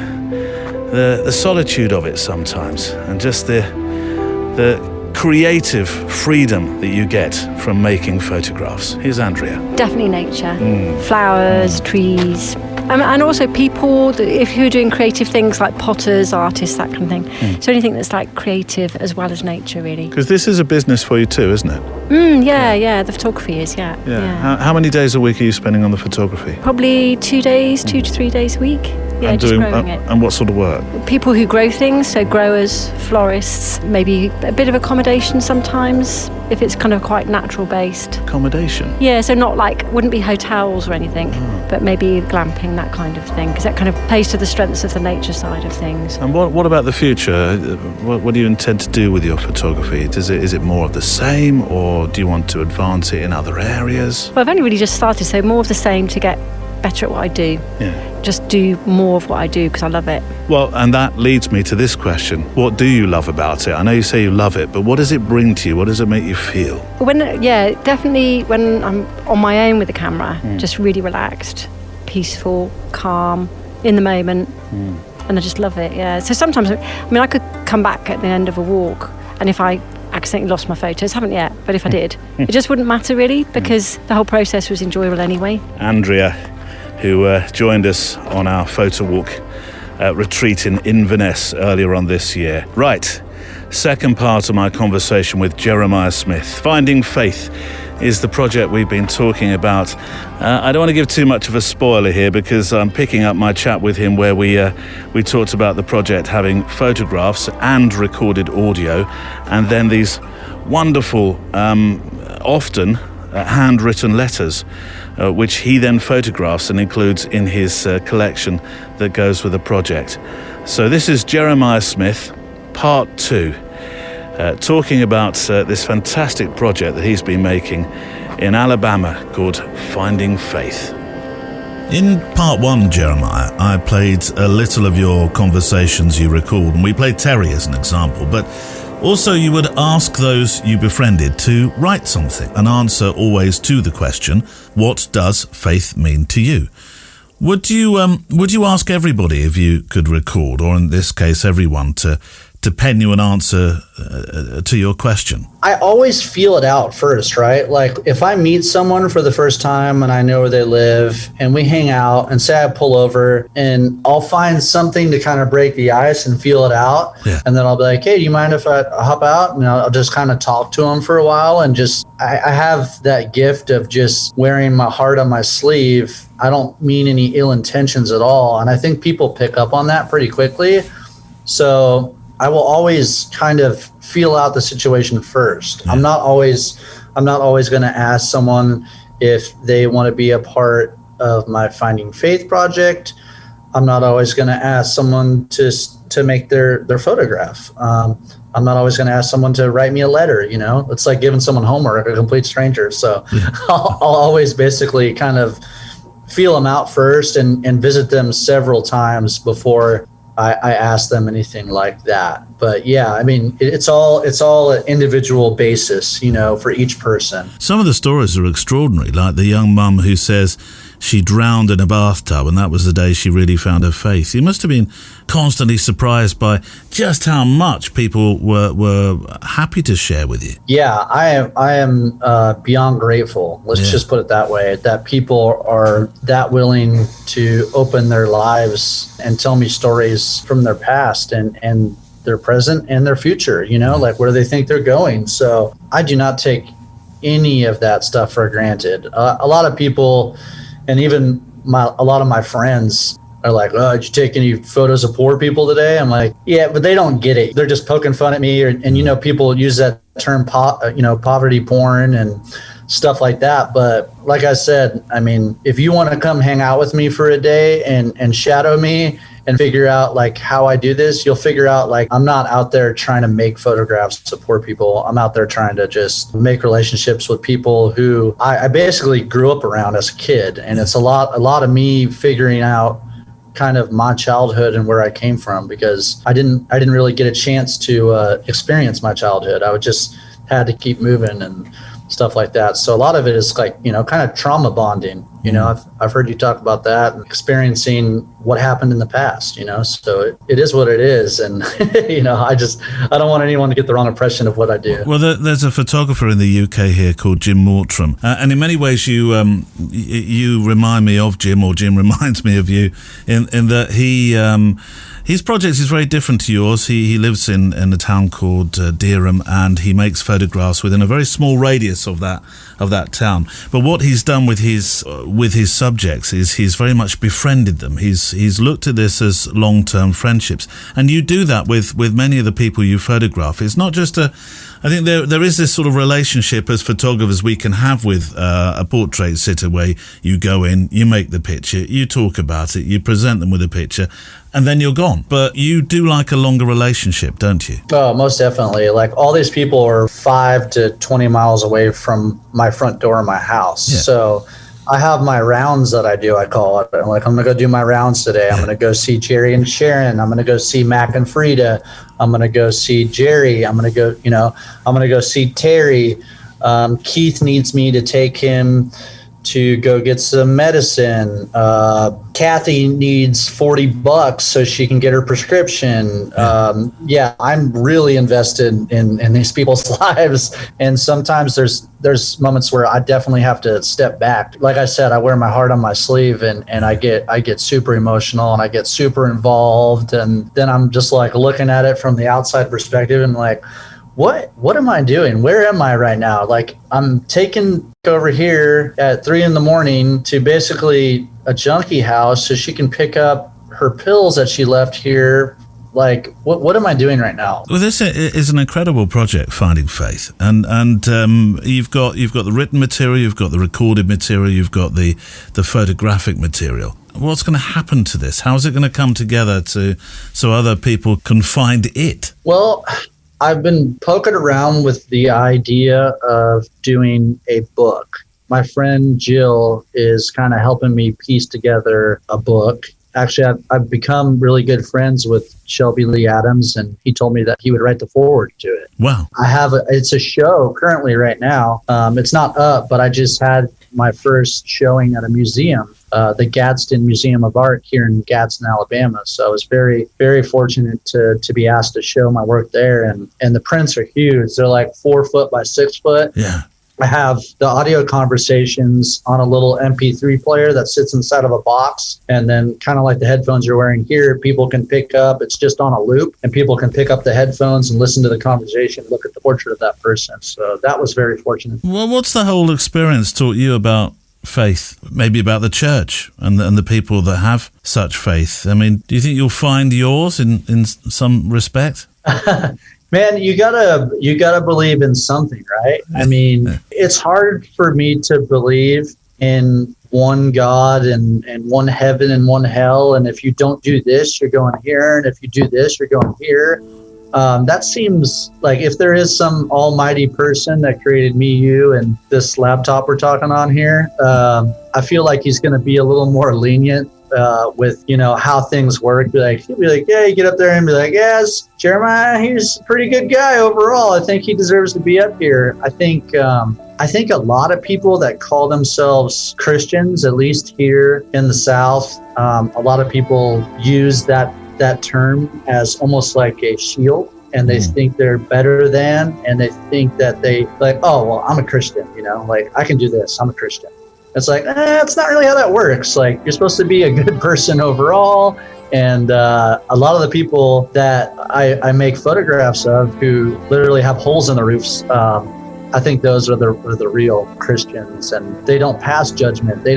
solitude of it sometimes, and just the creative freedom that you get from making photographs. Here's Andrea. Definitely nature, flowers, trees, and also people. If you're doing creative things like potters, artists, that kind of thing. So anything that's like creative as well as nature, really. Because this is a business for you too, isn't it? Yeah. The photography is, yeah. How many days a week are you spending on the photography? Probably 2 days, 2 to 3 days a week. Yeah, and just growing it. And what sort of work? People who grow things, so growers, florists, maybe a bit of accommodation sometimes, if it's kind of quite natural based. Accommodation? Yeah, so not like, wouldn't be hotels or anything, but maybe glamping, that kind of thing, because that kind of plays to the strengths of the nature side of things. And what about the future? What do you intend to do with your photography? Is it more of the same, or do you want to advance it in other areas? Well, I've only really just started, so more of the same to get better at what I do. Yeah. Just do more of what I do because I love it. Well, and that leads me to this question. What do you love about it? I know you say you love it, but what does it bring to you? What does it make you feel? Definitely when I'm on my own with the camera, just really relaxed, peaceful, calm, in the moment. And I just love it, yeah. So sometimes, I could come back at the end of a walk, and if I accidentally lost my photos, haven't yet, but if I did, it just wouldn't matter really, because the whole process was enjoyable anyway. Andrea, who joined us on our Photowalk retreat in Inverness earlier on this year. Right, second part of my conversation with Jeremiah Smith. Finding Faith is the project we've been talking about. I don't want to give too much of a spoiler here, because I'm picking up my chat with him where we talked about the project having photographs and recorded audio, and then these wonderful, often handwritten letters, which he then photographs and includes in his collection that goes with the project. So this is Jeremiah Smith, part 2, talking about this fantastic project that he's been making in Alabama called Finding Faith. In part one, Jeremiah, I played a little of your conversations you recalled, and we played Terry as an example, but also you would ask those you befriended to write something, an answer always to the question, what does faith mean to you? Would you ask everybody, if you could record, or in this case everyone, to pen you an answer to your question? I always feel it out first, right? Like if I meet someone for the first time and I know where they live and we hang out and say I pull over and I'll find something to kind of break the ice and feel it out. Yeah. And then I'll be like, hey, do you mind if I hop out? And I'll just kind of talk to them for a while. And just, I have that gift of just wearing my heart on my sleeve. I don't mean any ill intentions at all. And I think people pick up on that pretty quickly. So I will always kind of feel out the situation first. Yeah. I'm not always going to ask someone if they want to be a part of my Finding Faith project. I'm not always going to ask someone to make their photograph. I'm not always going to ask someone to write me a letter. You know, it's like giving someone homework, a complete stranger. So yeah. I'll always basically kind of feel them out first and visit them several times before I ask them anything like that. But yeah, I mean, it's all an individual basis, you know, for each person. Some of the stories are extraordinary, like the young mum who says she drowned in a bathtub and that was the day she really found her faith. You must have been constantly surprised by just how much people were happy to share with you. Yeah, I am beyond grateful. Let's just put it that way, that people are that willing to open their lives and tell me stories from their past and their present and their future, you know, like where they think they're going. So I do not take any of that stuff for granted. A lot of people, and even a lot of my friends are like, oh, did you take any photos of poor people today? I'm like, yeah, but they don't get it. They're just poking fun at me. And, you know, people use that term, poverty porn and stuff like that. But like I said, I mean, if you want to come hang out with me for a day and shadow me and figure out like how I do this, you'll figure out like I'm not out there trying to make photographs of poor people. I'm out there trying to just make relationships with people who I basically grew up around as a kid. And it's a lot of me figuring out kind of my childhood and where I came from, because I didn't really get a chance to experience my childhood. I would just had to keep moving and stuff like that. So a lot of it is like, you know, kind of trauma bonding. You know, I've heard you talk about that and experiencing what happened in the past, you know, so it is what it is. And, you know, I don't want anyone to get the wrong impression of what I do. Well, there's a photographer in the UK here called Jim Mortram. And in many ways you remind me of Jim, or Jim reminds me of you in that his project is very different to yours. He lives in a town called Dereham, and he makes photographs within a very small radius of that town. But what he's done with his subjects is he's very much befriended them. He's looked at this as long-term friendships, and you do that with many of the people you photograph. It's not just I think there is this sort of relationship as photographers we can have with a portrait sitter, where you go in, you make the picture, you talk about it, you present them with a picture, and then you're gone. But you do like a longer relationship, don't you? Oh, most definitely. Like all these people are 5 to 20 miles away from my front door of my house. Yeah. So I have my rounds that I do, I call it. I'm like, I'm going to go do my rounds today. I'm going to go see Jerry and Sharon. I'm going to go see Mac and Frida. I'm going to go see Jerry. I'm going to go see Terry. Keith needs me to take him to go get some medicine. Kathy needs $40 so she can get her prescription. I'm really invested in these people's lives. And sometimes there's moments where I definitely have to step back. Like I said, I wear my heart on my sleeve and I get super emotional and I get super involved. And then I'm just like looking at it from the outside perspective and like, what am I doing? Where am I right now? Like I'm taken over here at 3 a.m. to basically a junkie house so she can pick up her pills that she left here. Like what am I doing right now? Well, this is an incredible project, Finding Faith, and you've got the written material, you've got the recorded material, you've got the photographic material. What's going to happen to this? How is it going to come together so other people can find it? Well, I've been poking around with the idea of doing a book. my friend Jill is kind of helping me piece together a book. Actually, I've become really good friends with Shelby Lee Adams, and he told me that he would write the foreword to it. Wow. It's a show currently right now. It's not up, but I just had my first showing at a museum, the Gadsden Museum of Art here in Gadsden, Alabama. So I was very, very fortunate to be asked to show my work there. And the prints are huge. They're like 4 foot by 6 foot. Yeah. I have the audio conversations on a little MP3 player that sits inside of a box. And then kind of like the headphones you're wearing here, people can pick up, it's just on a loop, and people can pick up the headphones and listen to the conversation, look at the portrait of that person. So that was very fortunate. Well, what's the whole experience taught you about faith, maybe about the church and the people that have such faith? I mean, do you think you'll find yours in some respect? Man, you gotta believe in something, right? I mean, it's hard for me to believe in one God and one heaven and one hell. And if you don't do this, you're going here. And if you do this, you're going here. That seems like if there is some almighty person that created me, you, and this laptop we're talking on here, I feel like he's going to be a little more lenient with, how things work. He'll be like, yeah, you get up there and be like, yes, Jeremiah, he's a pretty good guy overall. I think he deserves to be up here. I think a lot of people that call themselves Christians, at least here in the South, a lot of people use that term as almost like a shield, and they think they're better than, and they think that they like, oh, well, I'm a Christian, like I can do this. I'm a Christian. It's like, it's not really how that works. Like, you're supposed to be a good person overall. And a lot of the people that I make photographs of who literally have holes in the roofs, I think those are the real Christians, and they don't pass judgment. They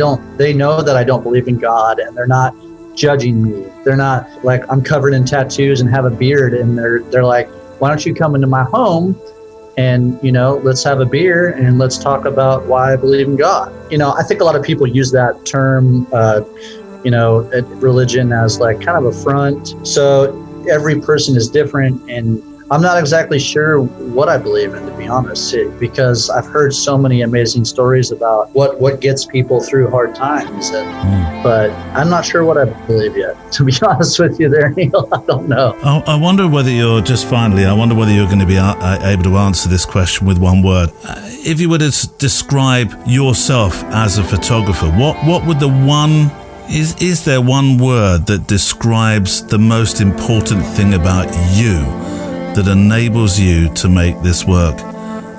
know that I don't believe in God, and they're not judging me. They're not like, I'm covered in tattoos and have a beard, and they're like, why don't you come into my home and, let's have a beer and let's talk about why I believe in God. I think a lot of people use that term, religion as like kind of a front. So every person is different, and I'm not exactly sure what I believe in, to be honest, because I've heard so many amazing stories about what gets people through hard times. But I'm not sure what I believe yet, to be honest with you there, Neil. I don't know. I wonder whether you're going to be able to answer this question with one word. If you were to describe yourself as a photographer, what would the one... Is there one word that describes the most important thing about you that enables you to make this work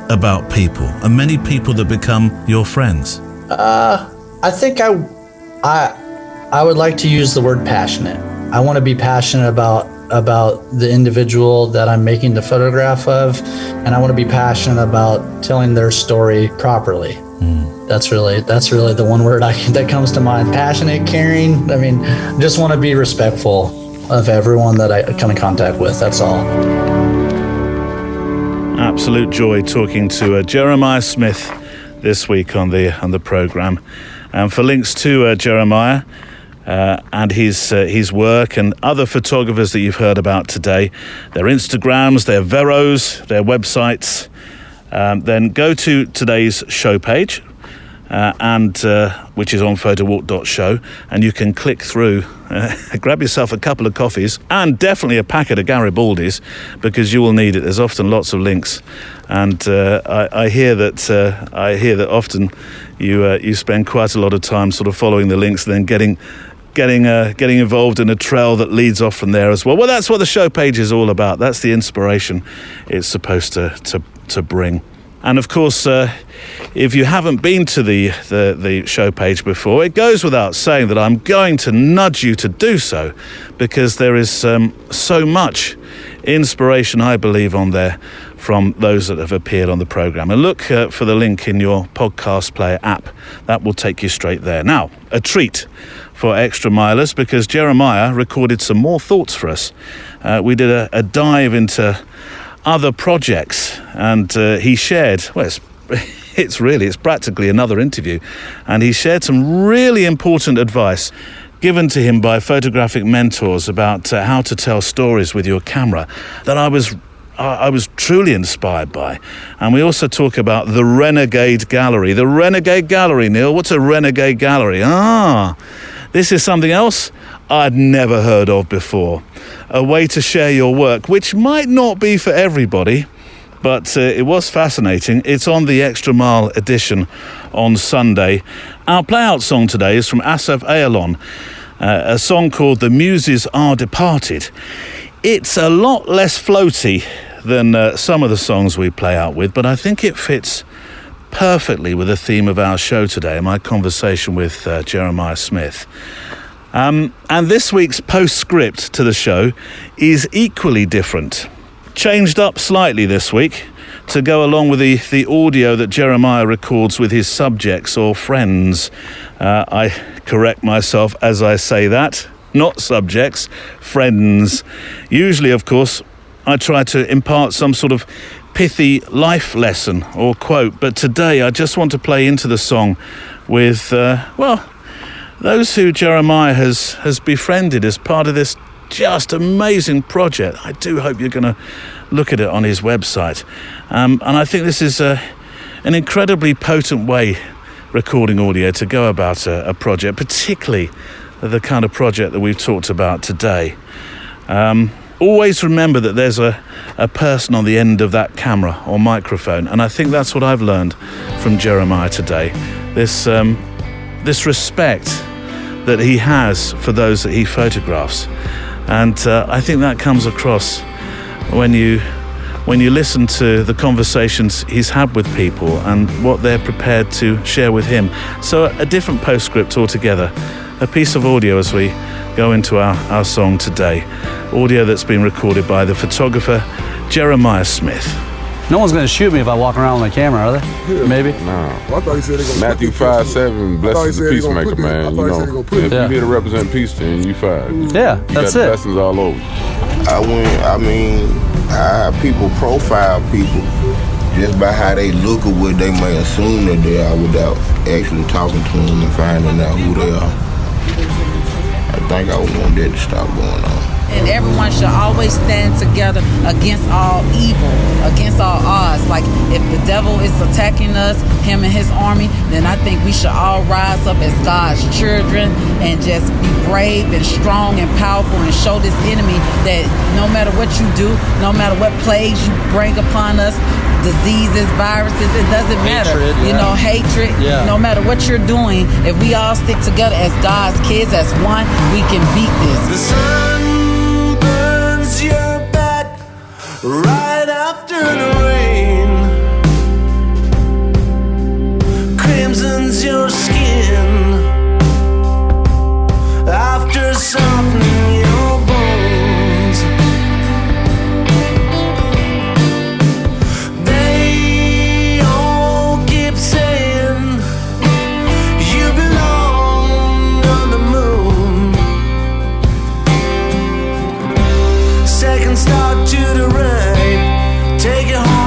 about people and many people that become your friends? I think I would like to use the word passionate. I want to be passionate about the individual that I'm making the photograph of, and I want to be passionate about telling their story properly. That's really the one word that comes to mind. Passionate, caring. I mean, just want to be respectful of everyone that I come in contact with. That's all. Absolute joy talking to Jeremiah Smith this week on the program. And for links to Jeremiah and his work and other photographers that you've heard about today, their Instagrams, their Veros, their websites, then go to today's show page, and which is on photowalk.show, and you can click through, grab yourself a couple of coffees and definitely a packet of Garibaldi's, because you will need it. There's often lots of links, and I hear that often you spend quite a lot of time sort of following the links and then getting involved in a trail that leads off from there as well. Well, that's what the show page is all about. That's the inspiration it's supposed to bring. And of course, if you haven't been to the show page before, it goes without saying that I'm going to nudge you to do so, because there is so much inspiration, I believe, on there from those that have appeared on the program. And look for the link in your podcast player app. That will take you straight there. Now, a treat for extra milers, because Jeremiah recorded some more thoughts for us. We did a dive into other projects, and he shared, well, it's practically another interview, and he shared some really important advice given to him by photographic mentors about how to tell stories with your camera that I was I was truly inspired by. And we also talk about the Renegade Gallery. The Renegade Gallery, Neil. What's a Renegade Gallery? This is something else I'd never heard of before. A way to share your work, which might not be for everybody, but it was fascinating. It's on the Extra Mile edition on Sunday. Our playout song today is from Asaf Ayalon, a song called The Muses Are Departed. It's a lot less floaty than some of the songs we play out with, but I think it fits perfectly with the theme of our show today, my conversation with Jeremiah Smith. And this week's postscript to the show is equally different. Changed up slightly this week to go along with the audio that Jeremiah records with his subjects or friends. I correct myself as I say that. Not subjects, friends. Usually, of course, I try to impart some sort of pithy life lesson or quote, but today I just want to play into the song with, those who Jeremiah has befriended as part of this just amazing project. I do hope you're going to look at it on his website. And I think this is an incredibly potent way, recording audio, to go about a project, particularly the kind of project that we've talked about today. Always remember that there's a person on the end of that camera or microphone, and I think that's what I've learned from Jeremiah today. This respect that he has for those that he photographs, and I think that comes across when you listen to the conversations he's had with people and what they're prepared to share with him. So a different postscript altogether, a piece of audio as we go into our song today. Audio that's been recorded by the photographer Jeremiah Smith. No one's going to shoot me if I walk around with my camera, are they? Yeah. Maybe? No. Well, I thought he said they gonna Matthew 5:7, blessed is the peacemaker, man. You know, if you're here to represent peace, then you fine. Yeah, that's it. Blessings all over. I have people profile people just by how they look or what they may assume that they are without actually talking to them and finding out who they are. I think I would want that to stop going on. And everyone should always stand together against all evil, against all odds. Like if the devil is attacking us, him and his army, then I think we should all rise up as God's children and just be brave and strong and powerful and show this enemy that no matter what you do, no matter what plagues you bring upon us, diseases, viruses, it doesn't matter. Hatred, no matter what you're doing, if we all stick together as God's kids, as one, we can beat this. The sun burns your back right after the rain, crimsons your skin after softening your bones. They all keep saying you belong on the moon. Second start to the right, take it home.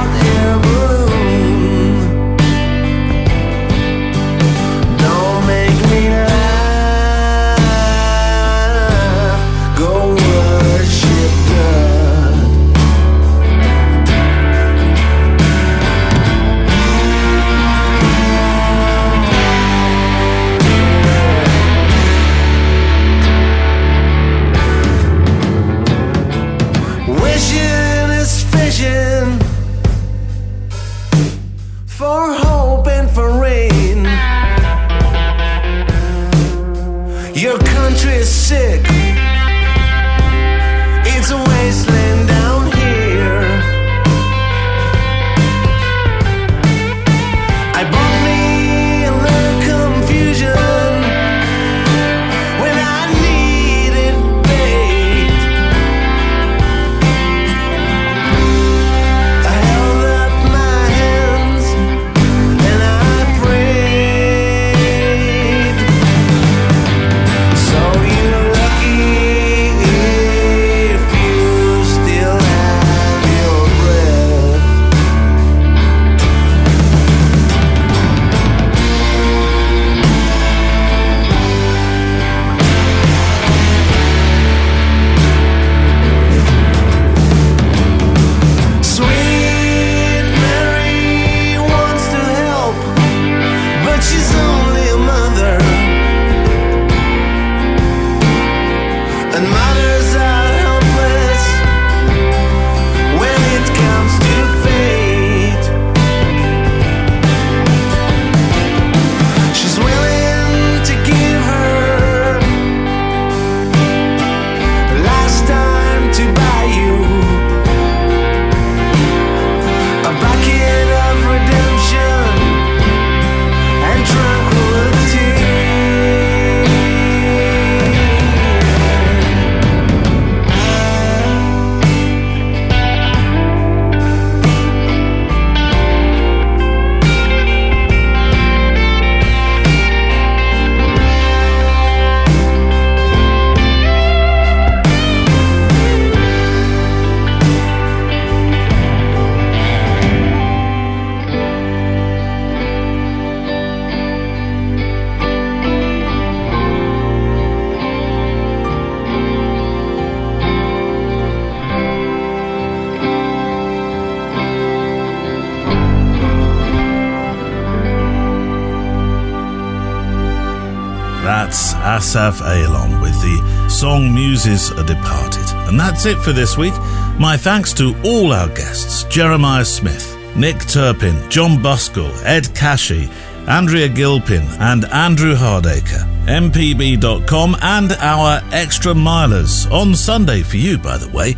Asaf Aelon with the song Muses Are Departed. And that's it for this week. My thanks to all our guests: Jeremiah Smith, Nick Turpin, John Buskell, Ed Cashy, Andrea Gilpin and Andrew Hardacre. mpb.com and our Extra Milers on Sunday for you, by the way.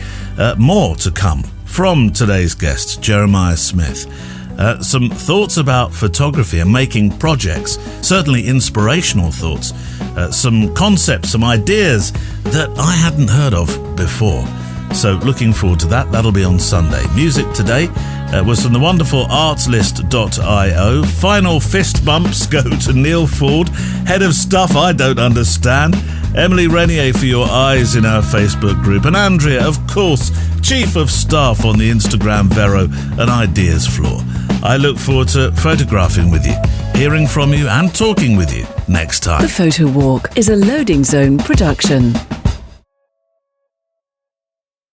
More to come from today's guest, Jeremiah Smith. Some thoughts about photography and making projects, certainly inspirational thoughts, some concepts, some ideas that I hadn't heard of before. So looking forward to that. That'll be on Sunday. Music today was from the wonderful artslist.io. Final fist bumps go to Neil Ford, head of stuff I don't understand. Emily Renier for your eyes in our Facebook group. And Andrea, of course, chief of staff on the Instagram Vero and Ideas floor. I look forward to photographing with you, hearing from you and talking with you next time. The Photowalk is a Loading Zone production.